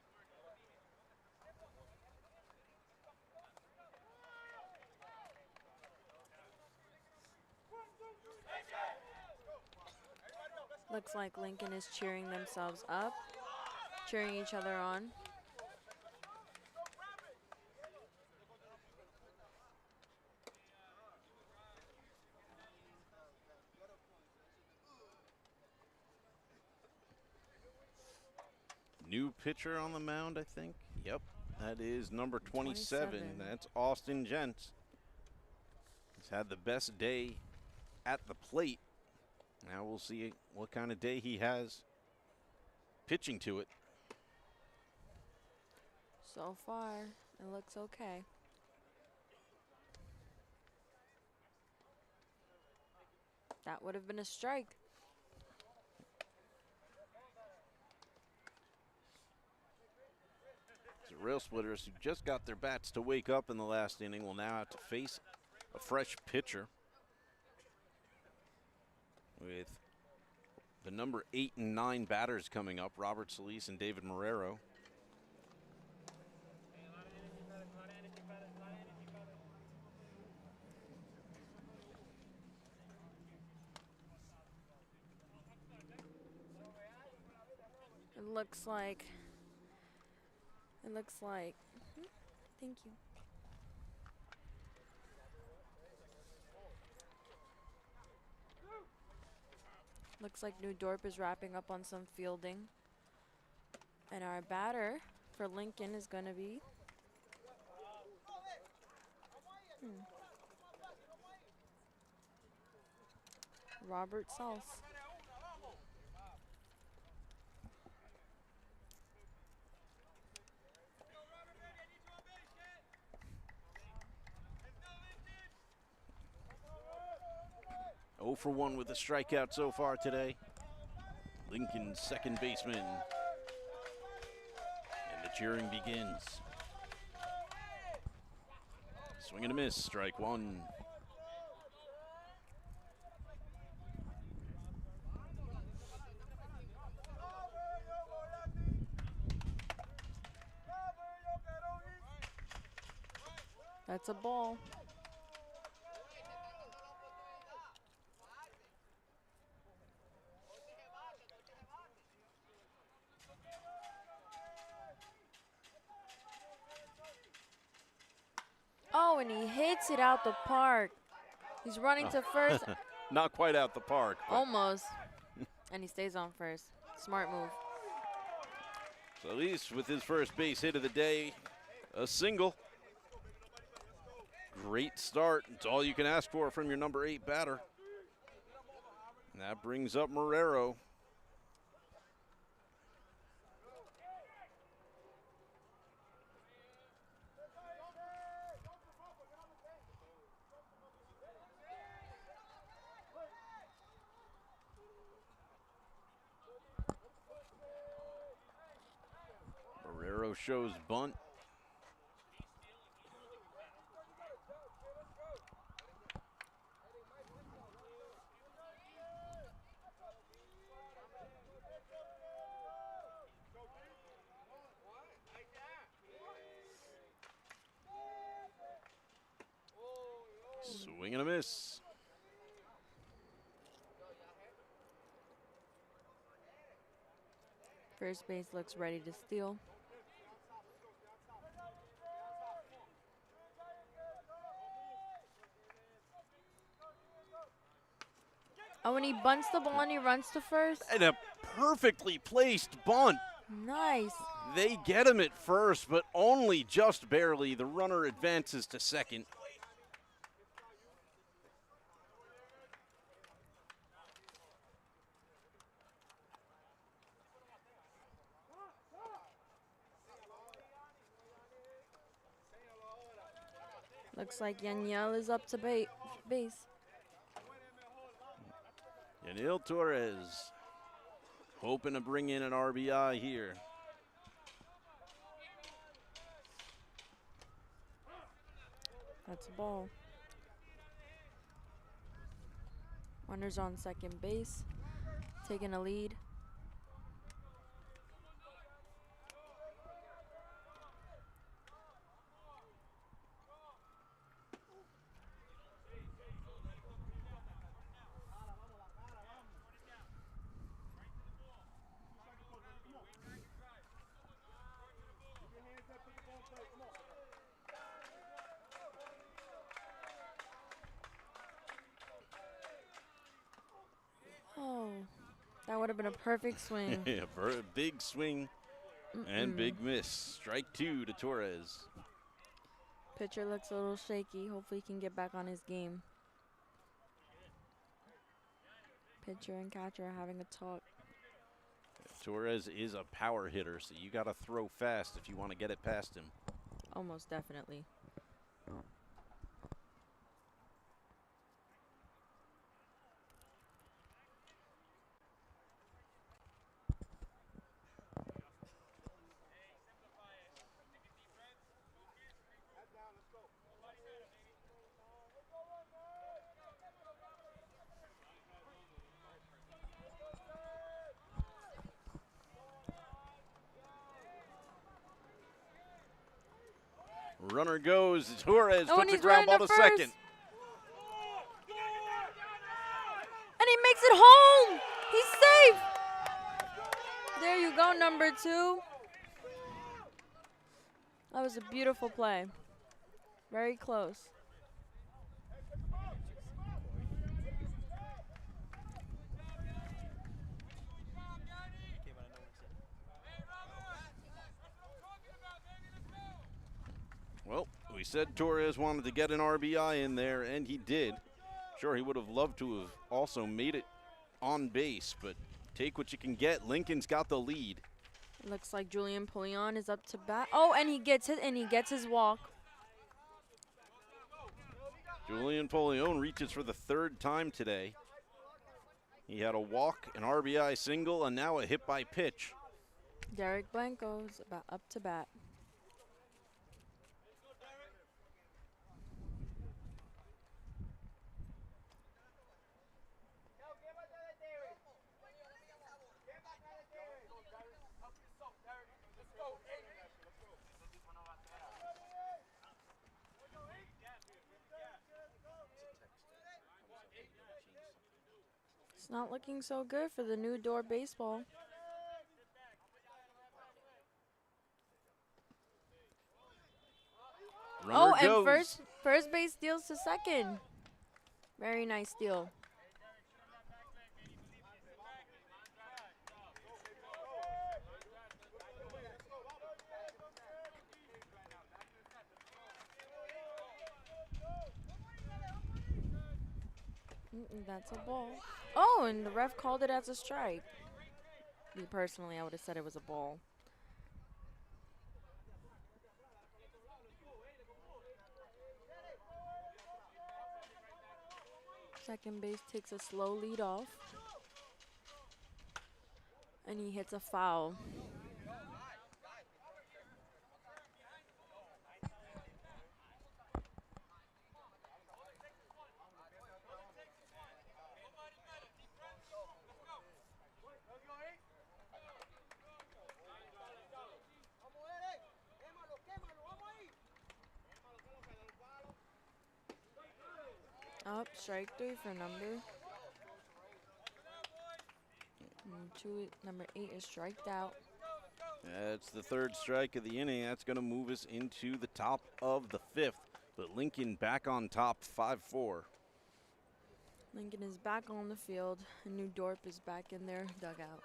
Looks like Lincoln is cheering themselves up, cheering each other on. New pitcher on the mound, I think. Yep, that is number 27. 27. That's Austin Gents. He's had the best day at the plate. Now we'll see what kind of day he has pitching to it. So far, it looks okay. That would have been a strike. The Railsplitters, who just got their bats to wake up in the last inning, will now have to face a fresh pitcher with the number 8 and 9 batters coming up, Robert Solis and David Marrero. It looks like, thank you. Looks like New Dorp is wrapping up on some fielding. And our batter for Lincoln is going to be, Robert Sauce. Oh for 1 with a strikeout so far today. Lincoln's second baseman. And the cheering begins. Swing and a miss, strike 1. That's a ball. Oh, and he hits it out the park. He's running to first. Not quite out the park. But Almost. And he stays on first. Smart move. so at least with his first base hit of the day, a single. Great start. It's all you can ask for from your number 8 batter. And that brings up Marrero. Marrero shows bunt. Swing and a miss. First base looks ready to steal. Oh, and he bunts the ball and he runs to first. And a perfectly placed bunt. Nice. They get him at first, but only just barely. The runner advances to second. Looks like Yaniel is up to base. Yanil Torres hoping to bring in an RBI here. That's a ball. Runners on second base, taking a lead. Oh, that would have been a perfect swing. Yeah, for a big swing and big miss. Strike 2 to Torres. Pitcher looks a little shaky. Hopefully he can get back on his game. Pitcher and catcher are having a talk. Torres is a power hitter, so you got to throw fast if you want to get it past him. Almost definitely. Runner goes. Torres Oh, and puts a he's ground ball running to to second. first. And he makes it home. He's safe. There you go, number 2. That was a beautiful play. Very close. Well, we said Torres wanted to get an RBI in there, and he did. Sure, he would have loved to have also made it on base, but take what you can get. Lincoln's got the lead. Looks like Julian Polion is up to bat. Oh, and he gets his walk. Julian Polion reaches for the third time today. He had a walk, an RBI single, and now a hit by pitch. Derek Blanco's up to bat. It's not looking so good for the new Dorp baseball. Runner And goes. first base steals to second. Very nice steal. That's a ball. Oh, and the ref called it as a strike. Me personally, I would have said it was a ball. Second base takes a slow lead off. And he hits a foul. Up, strike 3 for number. Number 8 is striked out. That's the third strike of the inning. That's going to move us into the top of the 5th. But Lincoln back on top, 5-4. Lincoln is back on the field, and New Dorp is back in their dugout.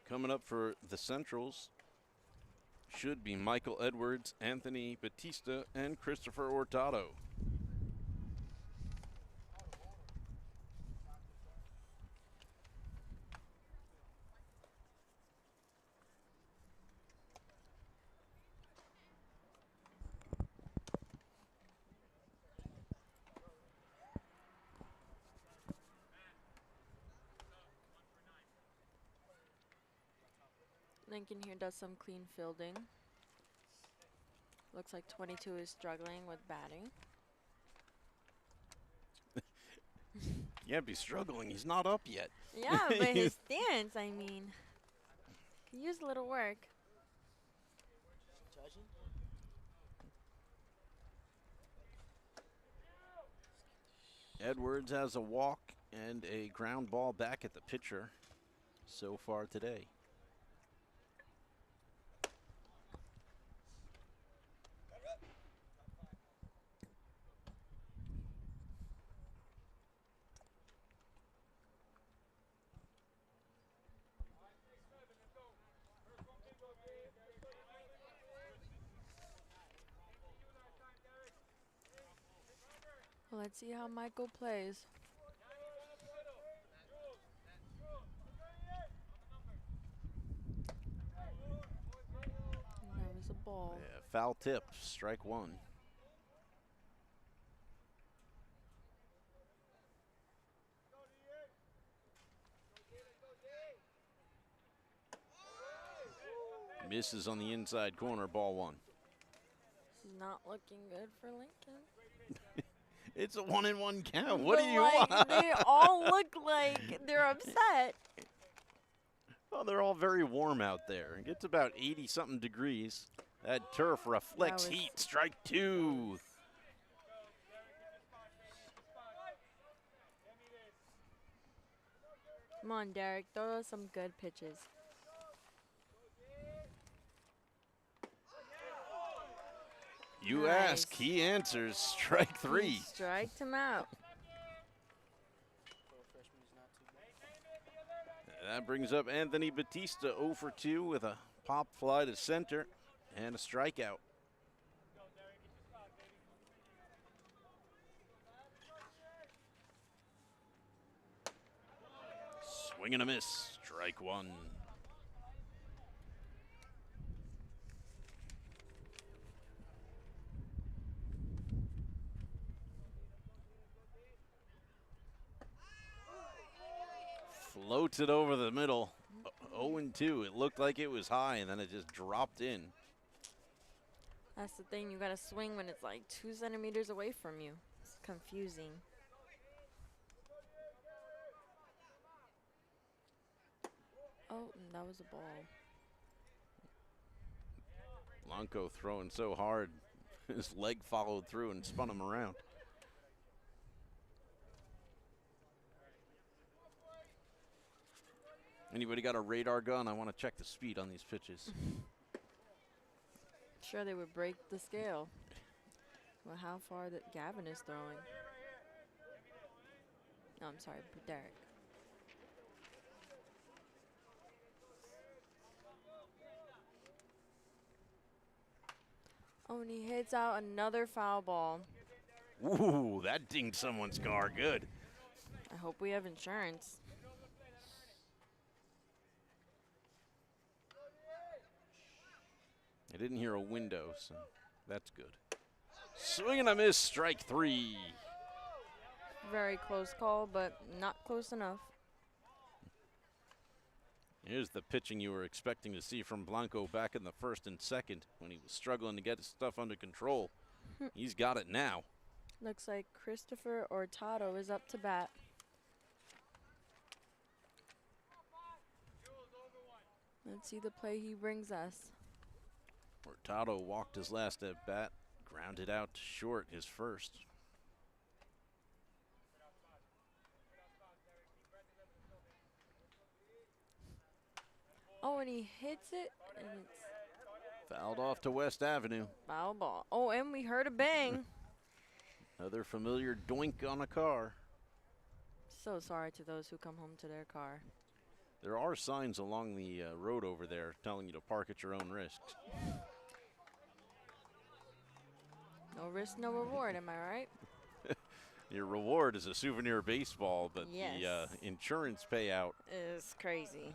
Coming up for the Centrals should be Michael Edwards, Anthony Batista, and Christopher Hurtado. Lincoln here does some clean fielding. Looks like 22 is struggling with batting. Can't be struggling. He's not up yet. Yeah, but his stance, I mean, can use a little work. Edwards has a walk and a ground ball back at the pitcher so far today. Well, let's see how Michael plays. And that was a ball. Yeah, foul tip, strike 1. Misses on the inside corner, ball 1. This is not looking good for Lincoln. It's a 1-1 count. What do But, you like, want? They all look like they're upset. Well, they're all very warm out there. It gets about 80-something degrees. That turf reflects That was- heat. Strike 2. Come on, Derek, throw us some good pitches. You Nice. ask, he answers. Strike 3. He striked him out. And that brings up Anthony Batista 0 for 2 with a pop fly to center and a strikeout. Swing and a miss, strike one. Floats it over the middle. 0-2. It looked like it was high, and then it just dropped in. That's the thing. You got to swing when it's like 2 centimeters away from you. It's confusing. Oh, that was a ball. Blanco throwing so hard, his leg followed through and spun him around. Anybody got a radar gun? I want to check the speed on these pitches. Sure, they would break the scale. Well, how far that Gavin is throwing. No, I'm sorry, Derek. Oh, and he hits out another foul ball. Ooh, that dinged someone's car. Good. I hope we have insurance. I didn't hear a window, so that's good. Swing and a miss, strike three. Very close call, but not close enough. Here's the pitching you were expecting to see from Blanco back in the first and second when he was struggling to get his stuff under control. He's got it now. Looks like Christopher Hurtado is up to bat. Let's see the play he brings us. Hurtado walked his last at bat, grounded out to short his first. Oh, and he hits it, and it's Fouled off to West Avenue. foul ball. Oh, and we heard a bang. Another familiar doink on a car. So sorry to those who come home to their car. There are signs along the road over there telling you to park at your own risk. No risk, no reward, am I right? Your reward is a souvenir baseball, but Yes. the insurance payout. Is crazy.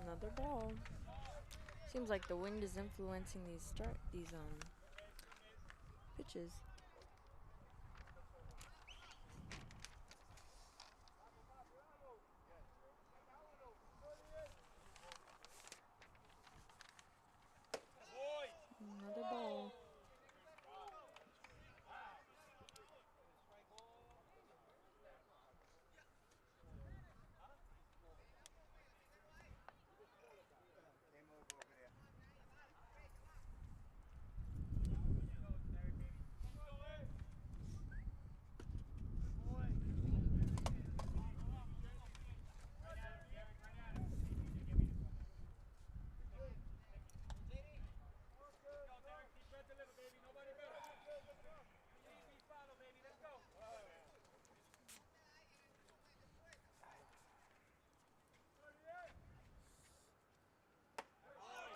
Another ball. Seems like the wind is influencing these pitches. Another ball.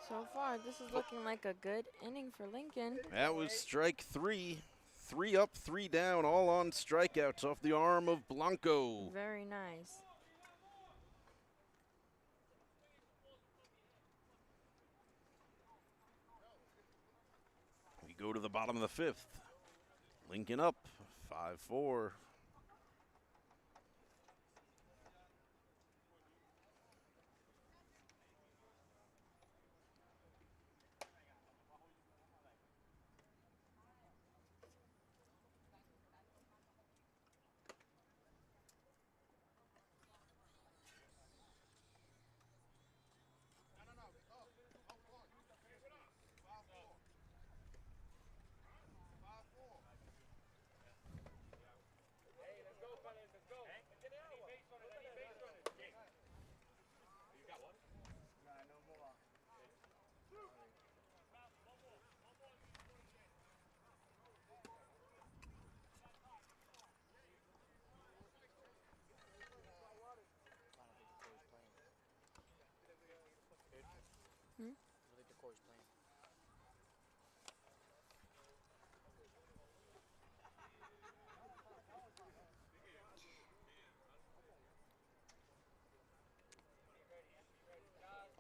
So far, this is looking like a good inning for Lincoln. That was strike three. 3 up, 3 down, all on strikeouts off the arm of Blanco. Very nice. We go to the bottom of the 5th. Lincoln up, 5-4.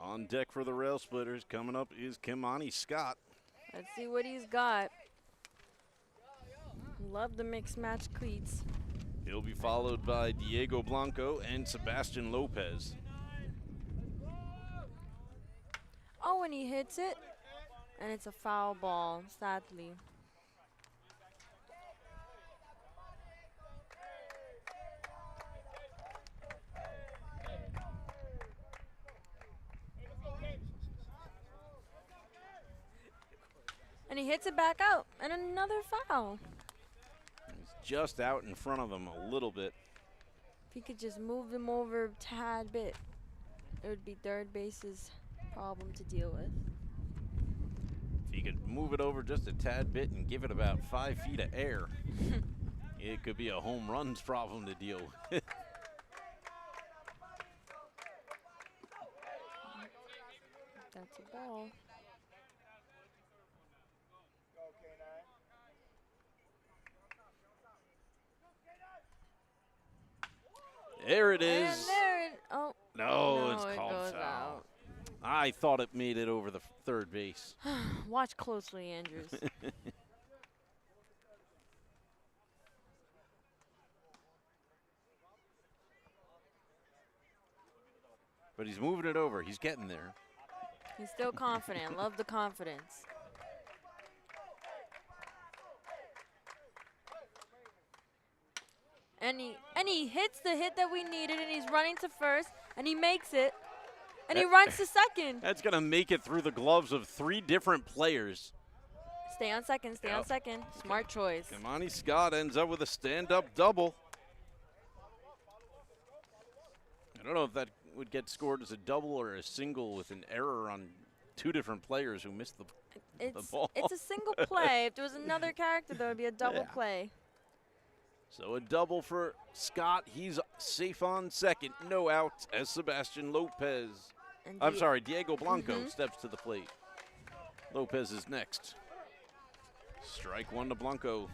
On deck for the Railsplitters, coming up is Kimani Scott. Let's see what he's got. Love the mixed match cleats. He'll be followed by Diego Blanco and Sebastian Lopez. Oh, and he hits it. And it's a foul ball, sadly. And he hits it back out, and another foul. He's just out in front of him a little bit. If he could just move him over a tad bit, it would be third base's problem to deal with. If he could move it over just a tad bit and give it about 5 feet of air, it could be a home runs problem to deal with. That's a ball. There it And is. there it, oh, No, it's it called goes foul. out. I thought it made it over the third base. Watch closely, Andrews. But he's moving it over. He's getting there. He's still confident. Love the confidence. And he hits the hit that we needed, and he's running to first, and he makes it, and he runs to second. That's going to make it through the gloves of 3 different players. Stay on second, stay on Yep. second. Smart choice. Kimani Scott ends up with a stand-up double. I don't know if that would get scored as a double or a single with an error on 2 different players who missed the ball. It's a single play. If there was another character, there would be a double Yeah. play. So a double for Scott. He's safe on second. No outs as Sebastian Lopez. And I'm sorry, Diego Blanco Mhm. steps to the plate. Lopez is next. Strike 1 to Blanco.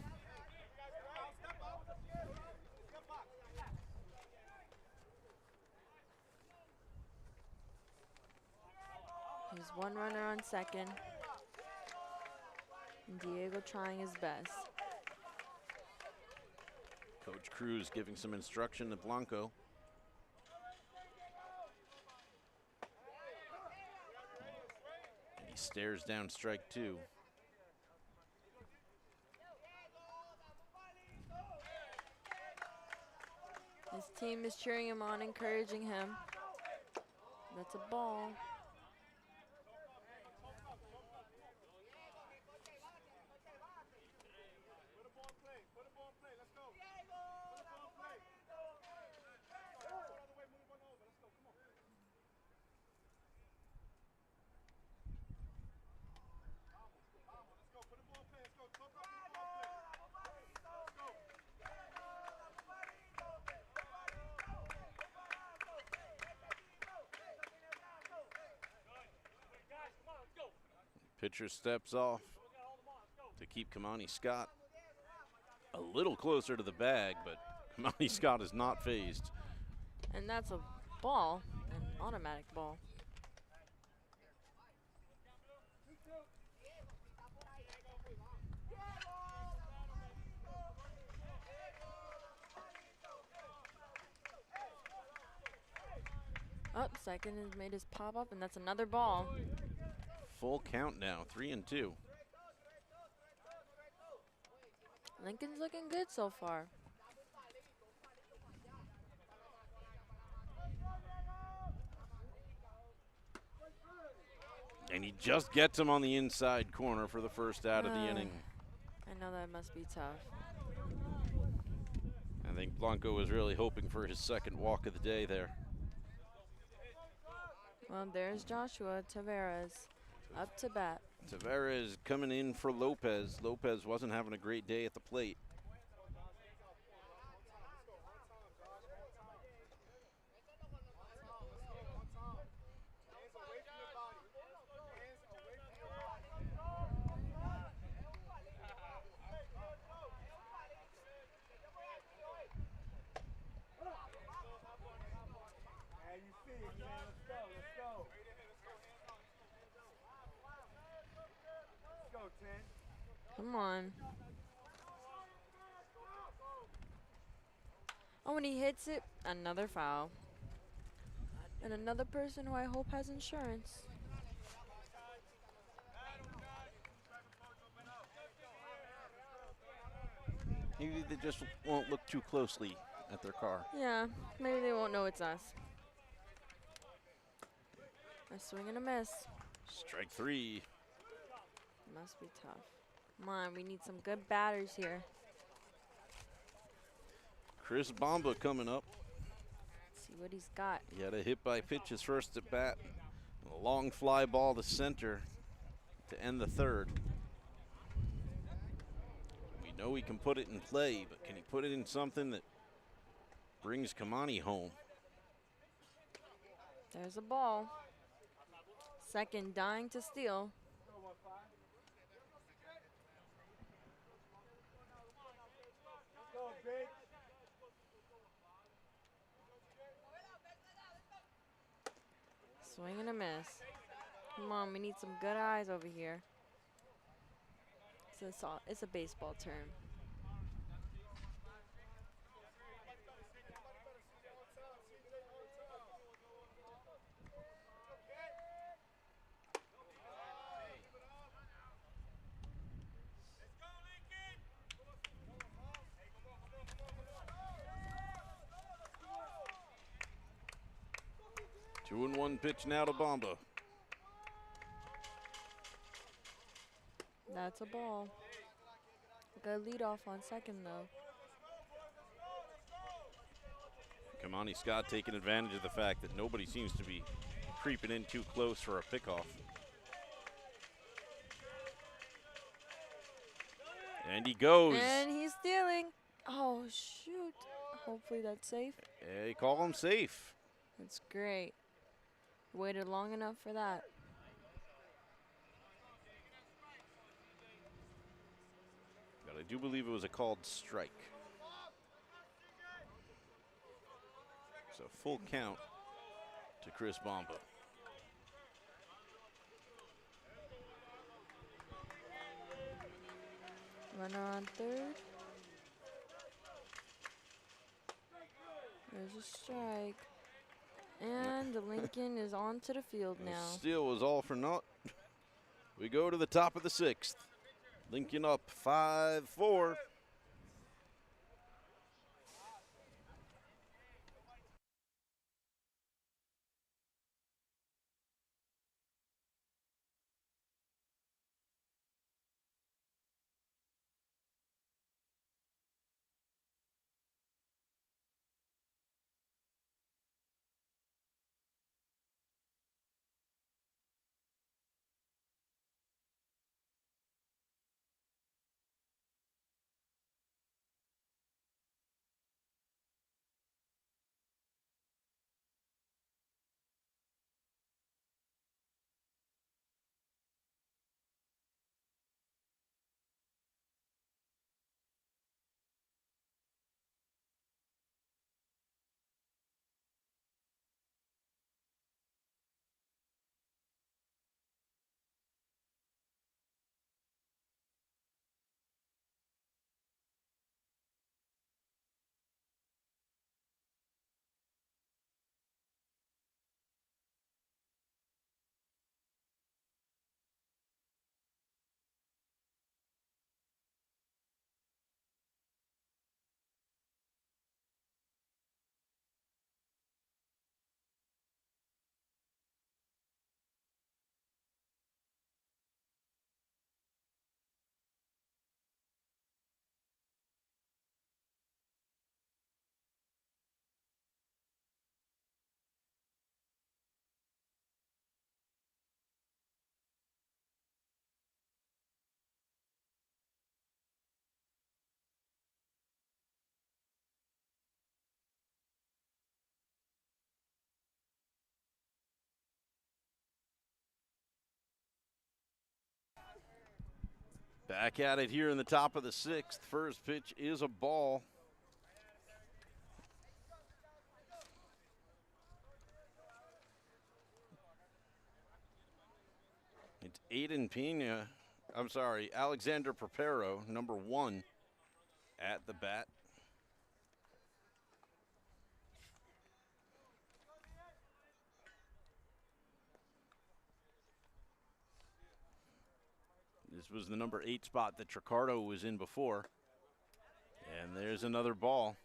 There's one runner on second. And Diego trying his best. Coach Cruz giving some instruction to Blanco. And he stares down strike 2. His team is cheering him on, encouraging him. That's a ball. Pitcher steps off to keep Kimani Scott a little closer to the bag, but Kimani Scott is not phased. And that's a ball, an automatic ball. Up, second has made his pop up, and that's another ball. Full count now, 3-2. Lincoln's looking good so far. And he just gets him on the inside corner for the first out of the inning. I know that must be tough. I think Blanco was really hoping for his second walk of the day there. Well, there's Joshua Taveras up to bat. Tavares coming in for Lopez. Lopez wasn't having a great day at the plate. Come on. Oh, when he hits it, another foul. And another person who I hope has insurance. Maybe they just won't look too closely at their car. Yeah, maybe they won't know it's us. A swing and a miss. Strike 3. Must be tough. Come on, we need some good batters here. Chris Bomba coming up. Let's see what he's got. He had a hit by pitch his first at bat. A long fly ball to center to end the third. We know he can put it in play, but can he put it in something that brings Kamani home? There's a ball. Second dying to steal. Swing and a miss. Come on, we need some good eyes over here. It's a baseball term. Two and one pitch now to Bomba. That's a ball. Good lead off on second though. Kamani Scott taking advantage of the fact that nobody seems to be creeping in too close for a pickoff. And he goes. And he's stealing. Oh, shoot. Hopefully that's safe. They call him safe. That's great. Waited long enough for that. But I do believe it was a called strike. So full count to Chris Bomba. Runner on third. There's a strike. And the Lincoln is onto the field The now. steal was all for naught. We go to the top of the sixth. Lincoln up 5-4. Back at it here in the top of the sixth. First pitch is a ball. It's Aiden Pena I'm sorry, Alexander Preparo, number 1, at the bat. This was the number 8 spot that Tricardo was in before. And there's another ball.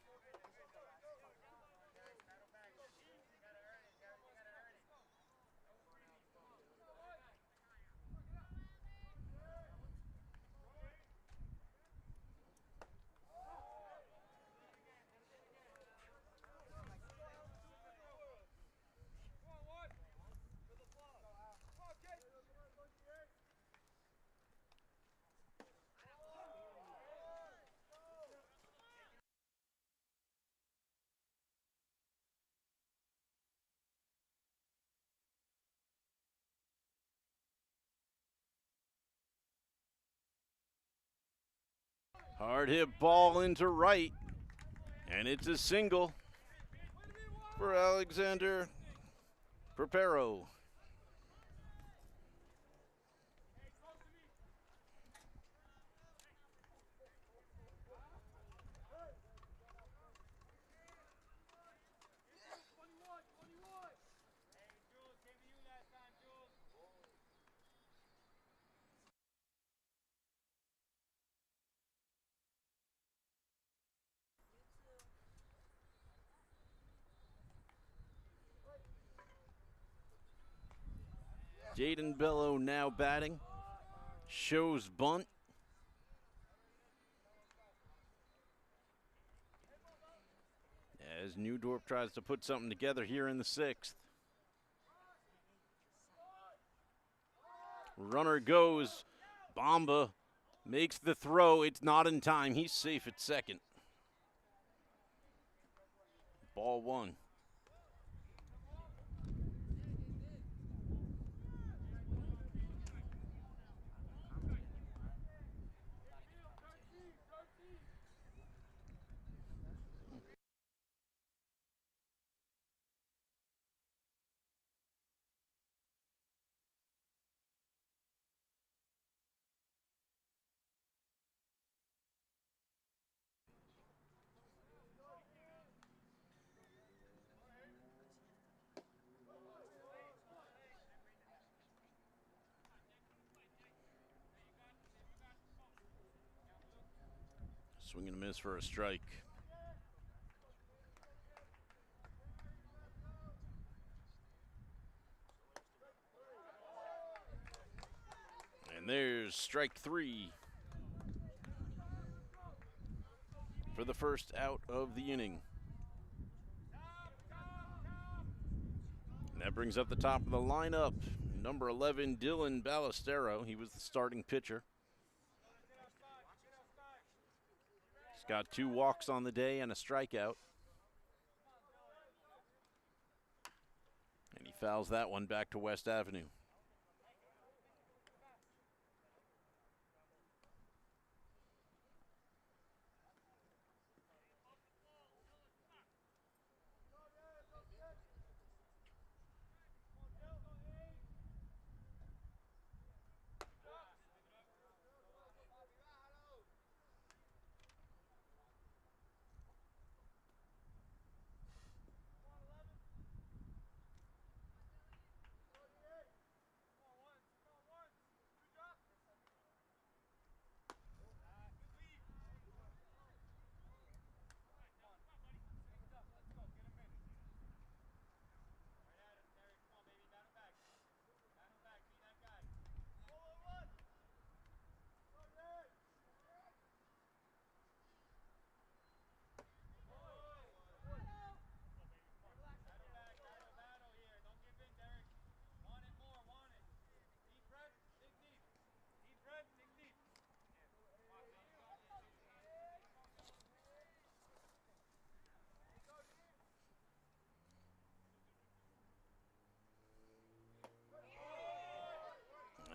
Hard hit ball into right. And it's a single for Alexander Preparo. Jaden Bello now batting. Shows bunt. As New Dorp tries to put something together here in the 6th. Runner goes. Bomba makes the throw. It's not in time. He's safe at second. Ball 1. Swing and a miss for a strike. And there's strike 3 for the first out of the inning. And that brings up the top of the lineup. Number 11, Dylan Ballestero. He was the starting pitcher. He's got 2 walks on the day and a strikeout. And he fouls that one back to West Avenue.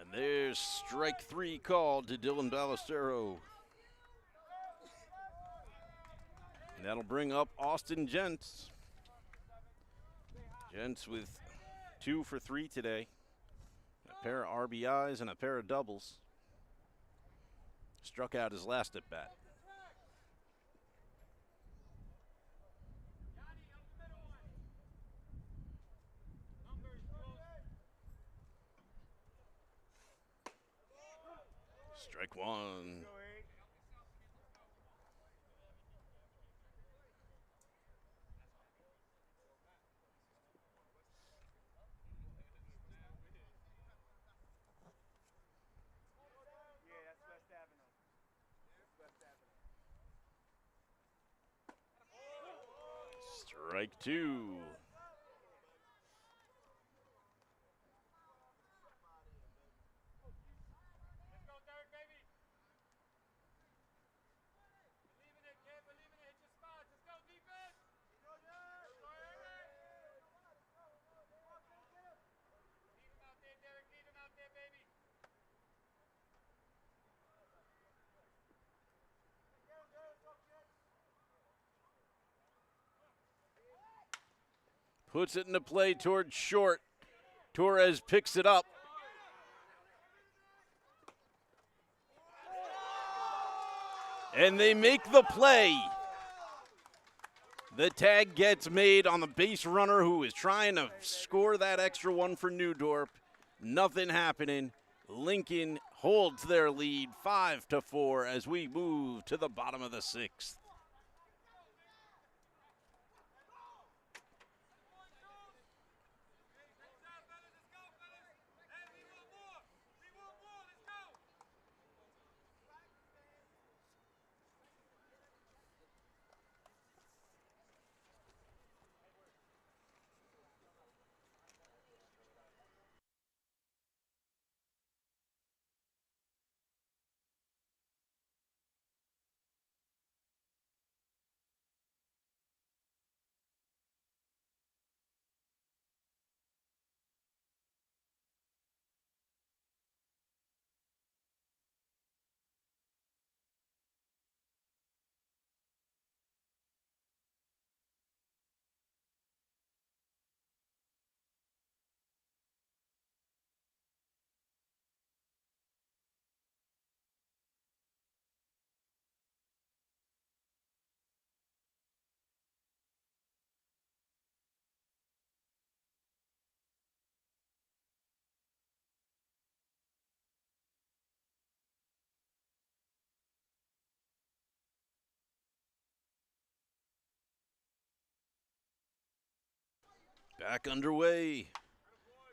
And there's strike 3 called to Dylan Ballestero. And that'll bring up Austin Gents. Gents with 2 for 3 today. A pair of RBIs and a pair of doubles. Struck out his last at bat. Strike one. Strike two. Puts it into play towards short. Torres picks it up. And they make the play. The tag gets made on the base runner who is trying to score that extra one for New Dorp. Nothing happening. Lincoln holds their lead 5-4 as we move to the bottom of the sixth. Back underway.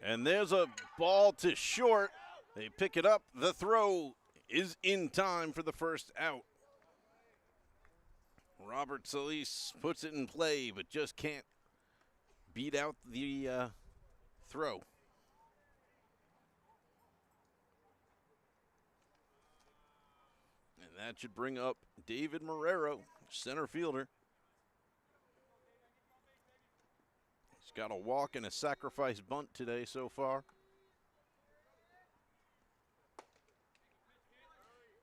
And there's a ball to short. They pick it up. The throw is in time for the first out. Robert Solis puts it in play, but just can't beat out the throw. And that should bring up David Marrero, center fielder. He's got a walk and a sacrifice bunt today so far.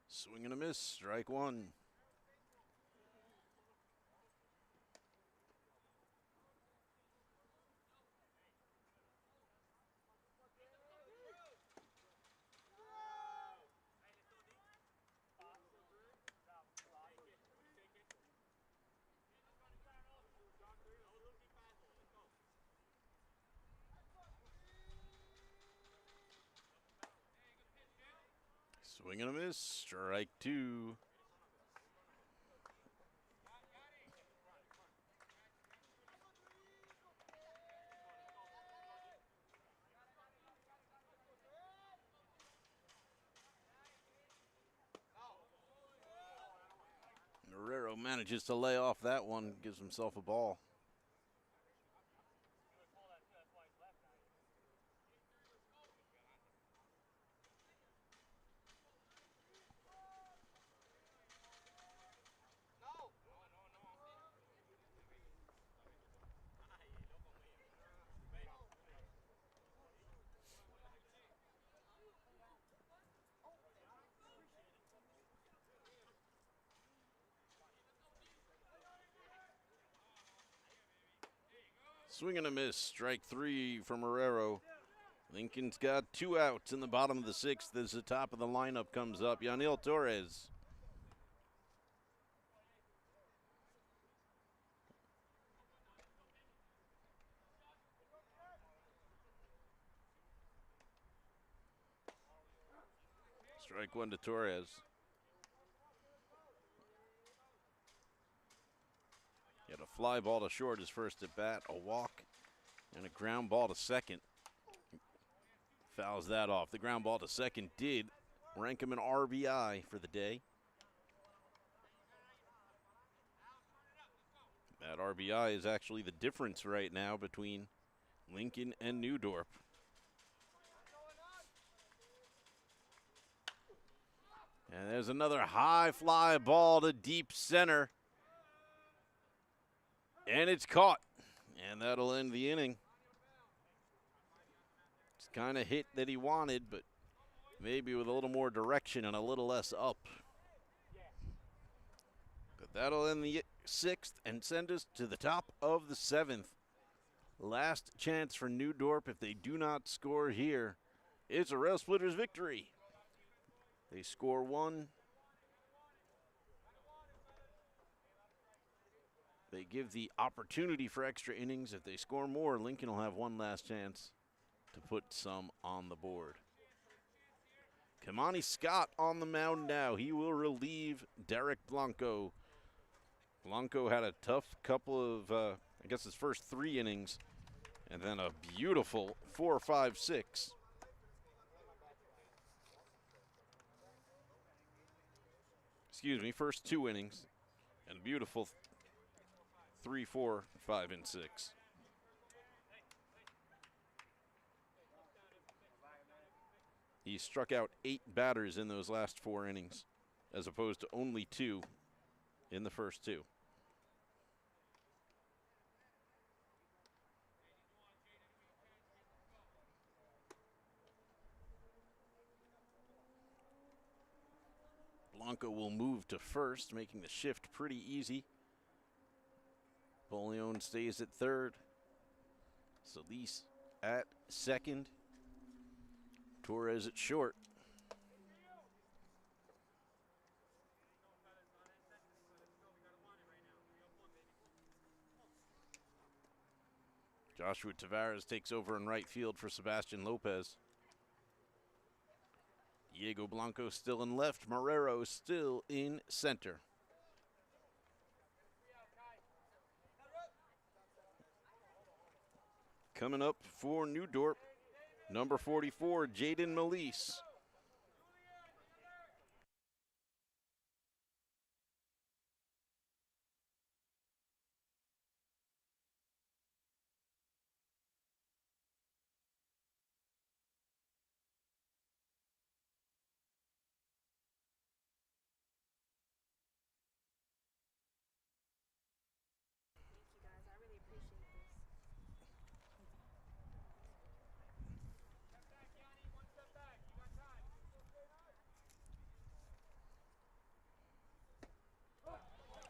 Swing and a miss, strike one. Swing and a miss, strike two. Marrero manages to lay off that one, gives himself a ball. Swing and a miss, strike three for Marrero. Lincoln's got two outs in the bottom of the sixth as the top of the lineup comes up. Yanil Torres. Strike one to Torres. He had a fly ball to short his first at bat, a walk, and a ground ball to second. Fouls that off. The ground ball to second did rank him an RBI for the day. That RBI is actually the difference right now between Lincoln and New Dorp. And there's another high fly ball to deep center. And it's caught. And that'll end the inning. It's kind of hit that he wanted, but maybe with a little more direction and a little less up. But that'll end the sixth and send us to the top of the seventh. Last chance for New Dorp. If they do not score here, it's a Railsplitters victory. They score one. They give the opportunity for extra innings. If they score more, Lincoln will have one last chance to put some on the board. Kamani Scott on the mound now. He will relieve Derek Blanco. Blanco had a tough couple of, I guess his first 3 innings, and then a beautiful 4, 5, 6. Excuse me, first 2 innings, and beautiful 3, 4, 5, and 6. He struck out 8 batters in those last 4 innings, as opposed to only 2 in the first 2. Blanco will move to first, making the shift pretty easy. Bolion stays at third. Solis at second. Torres at short. Joshua Tavares takes over in right field for Sebastian Lopez. Diego Blanco still in left. Marrero still in center. Coming up for New Dorp, number 44, Jaden Melise.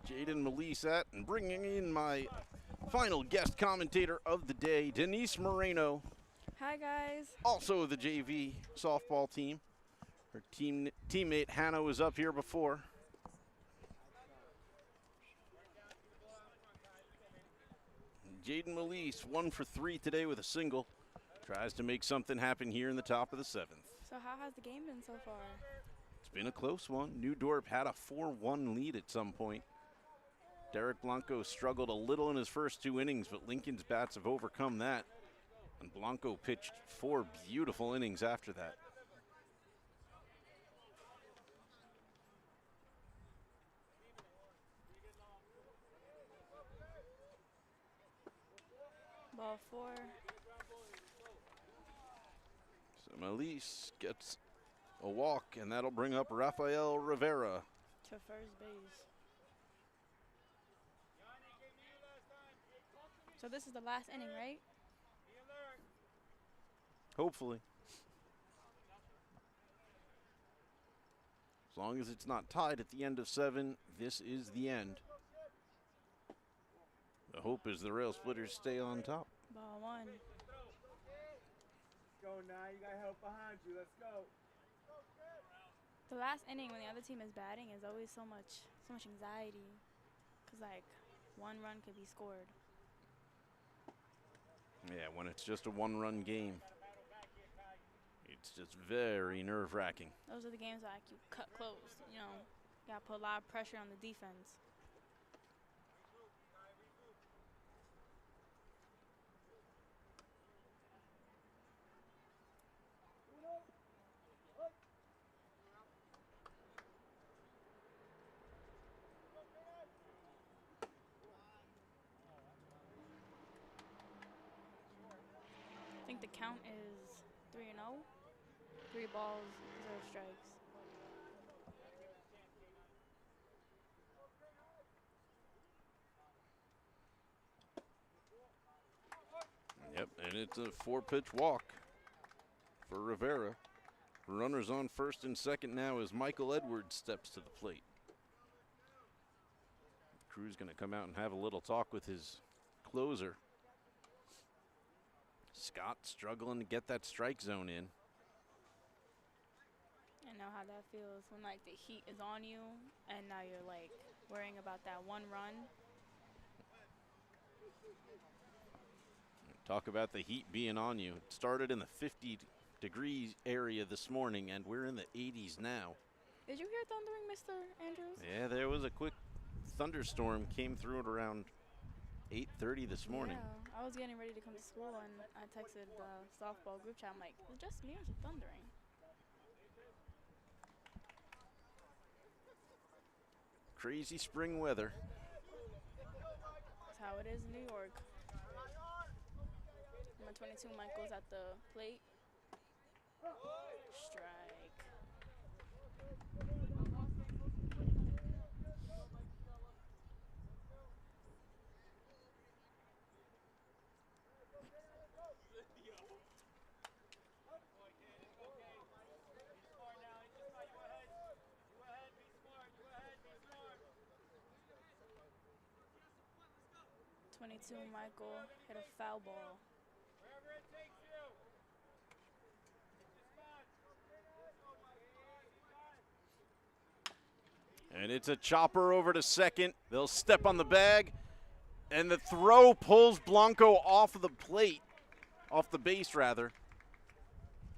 Jaden Melise and bringing in my final guest commentator of the day, Denise Moreno. Hi, guys. Also the JV softball team. Her teammate Hannah was up here before. Jaden Melise, 1 for 3 today with a single. Tries to make something happen here in the top of the 7th. So how has the game been so far? It's been a close one. New Dorp had a 4-1 lead at some point. Derek Blanco struggled a little in his first 2 innings, but Lincoln's bats have overcome that. And Blanco pitched 4 beautiful innings after that. Ball 4. So Melise gets a walk, and that'll bring up Rafael Rivera. To first base. So this is the last inning, right? Hopefully. As long as it's not tied at the end of 7, this is the end. The hope is the Railsplitters stay on top. Ball 1. Go now, you got help behind you. Let's go. The last inning when the other team is batting is always so much anxiety, cause like 1 run could be scored. Yeah, when it's just a 1-run game, you It's just very nerve-wracking. Those are the games that like you cut close. You know, you gotta put a lot of pressure on the defense. I think the count is 3-0. 3 balls, 0 strikes. Yep, and it's a 4-pitch walk for Rivera. Runners on first and second now as Michael Edwards steps to the plate. Crew's going to come out and have a little talk with his closer. Scott struggling to get that strike zone in. I know how that feels when like the heat is on you and now you're like worrying about that one run. Talk about the heat being on you. It started in the 50-degree area this morning, and we're in the 80s now. Did you hear thundering, Mr. Andrews? Yeah, there was a quick thunderstorm came through at around 8:30 this morning. Yeah, I was getting ready to come to school and I texted the softball group chat. I'm like, is it just me or is it thundering? Crazy spring weather. That's how it is in New York. Number 22, Michael's at the plate. Strike. 22, Michael hit a foul ball. And it's a chopper over to second. They'll step on the bag, and the throw pulls Blanco off of the plate, off the base rather.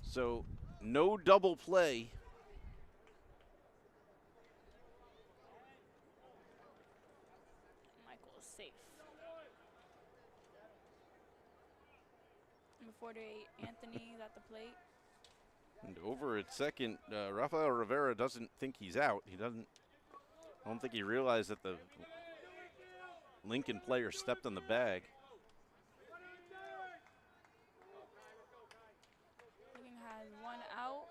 So no double play. Michael is safe. Number 48, Anthony is at the plate. And over at second, Rafael Rivera doesn't think he's out. I don't think he realized that the Lincoln player stepped on the bag. Lincoln has 1 out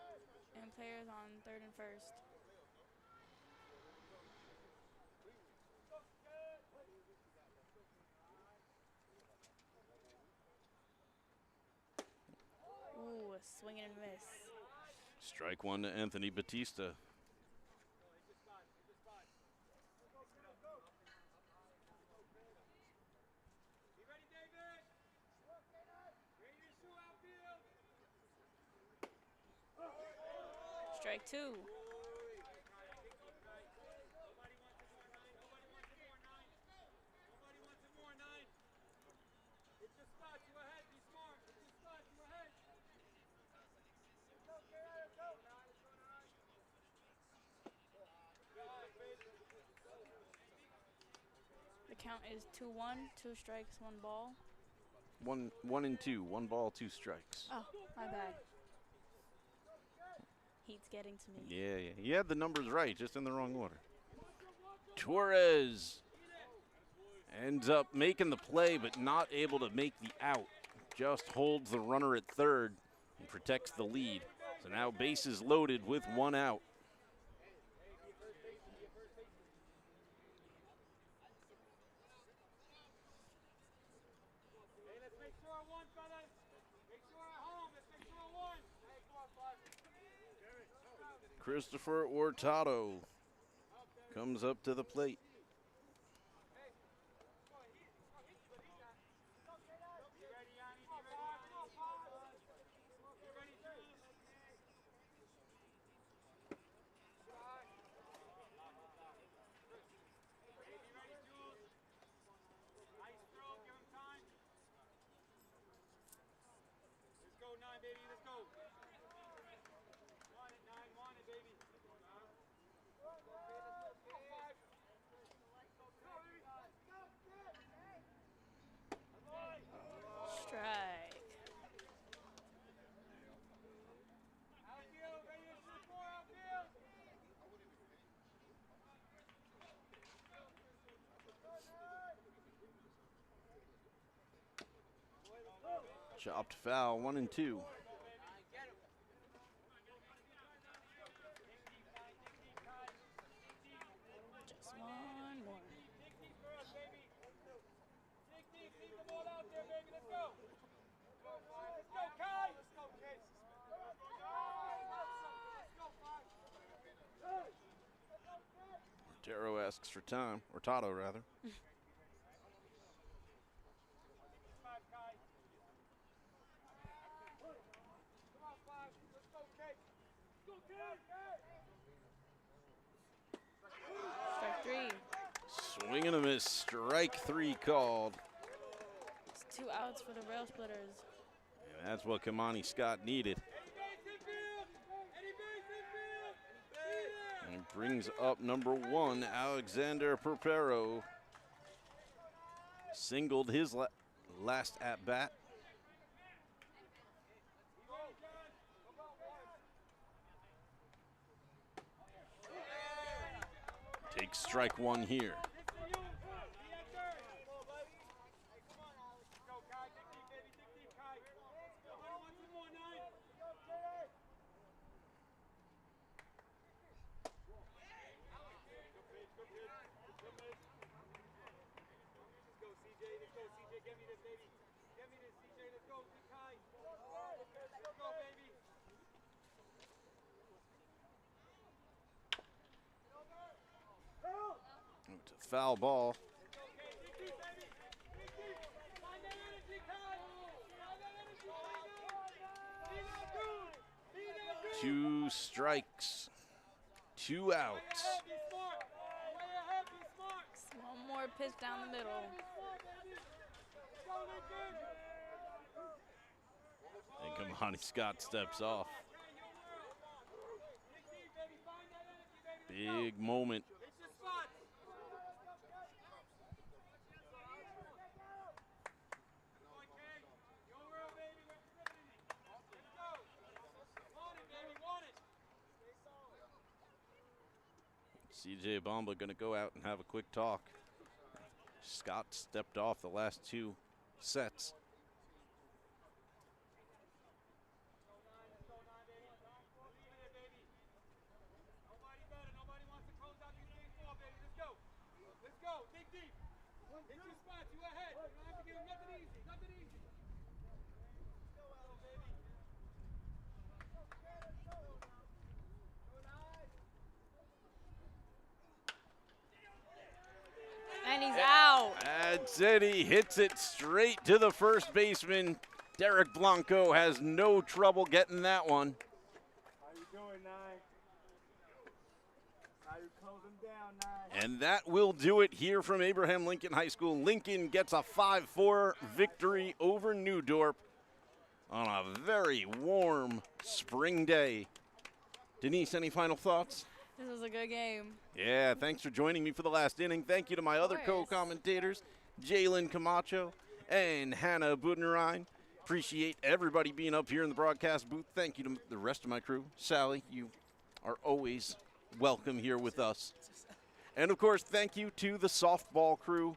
and players on third and first. Ooh, a swing and a miss. Strike one to Anthony Batista. Strike 2. The count is 2-1, 2 strikes, 1 ball. 1 and 2, 1 ball, 2 strikes. Oh, my bad. Heat's getting to me. Yeah. He had the numbers right, just in the wrong order. Torres ends up making the play, but not able to make the out. Just holds the runner at third and protects the lead. So now bases loaded with 1 out. Christopher Hurtado comes up to the plate. Chopped foul, 1 and 2. Just one more. Taro asks for time, or Tato rather. Strike three. Swing and a miss, strike 3 called. It's 2 outs for the Railsplitters. And that's what Kamani Scott needed. And brings up number 1, Alexander Perpero. Singled his last at bat. Takes strike 1 here. It's a foul ball. 2 strikes, 2 outs. One more pitch down the middle. And Kamani Scott steps off. Big moment. CJ Bomba going to go out and have a quick talk. Scott stepped off the last 2 sets. And he's out. That's it. He hits it straight to the first baseman. Derek Blanco has no trouble getting that one. How you doing, Nine? How you closing down, Nine? And that will do it here from Abraham Lincoln High School. Lincoln gets a 5-4 victory over New Dorp on a very warm spring day. Denise, any final thoughts? This was a good game. Yeah, thanks for joining me for the last inning. Thank you to my other course. co-commentators, Jalen Camacho and Hannah Budnerine. Appreciate everybody being up here in the broadcast booth. Thank you to the rest of my crew. Sally, you are always welcome here with us. And, of course, thank you to the softball crew.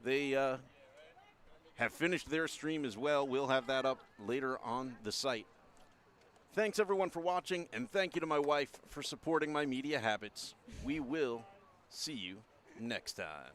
They have finished their stream as well. We'll have that up later on the site. Thanks, everyone, for watching, and thank you to my wife for supporting my media habits. We will see you next time.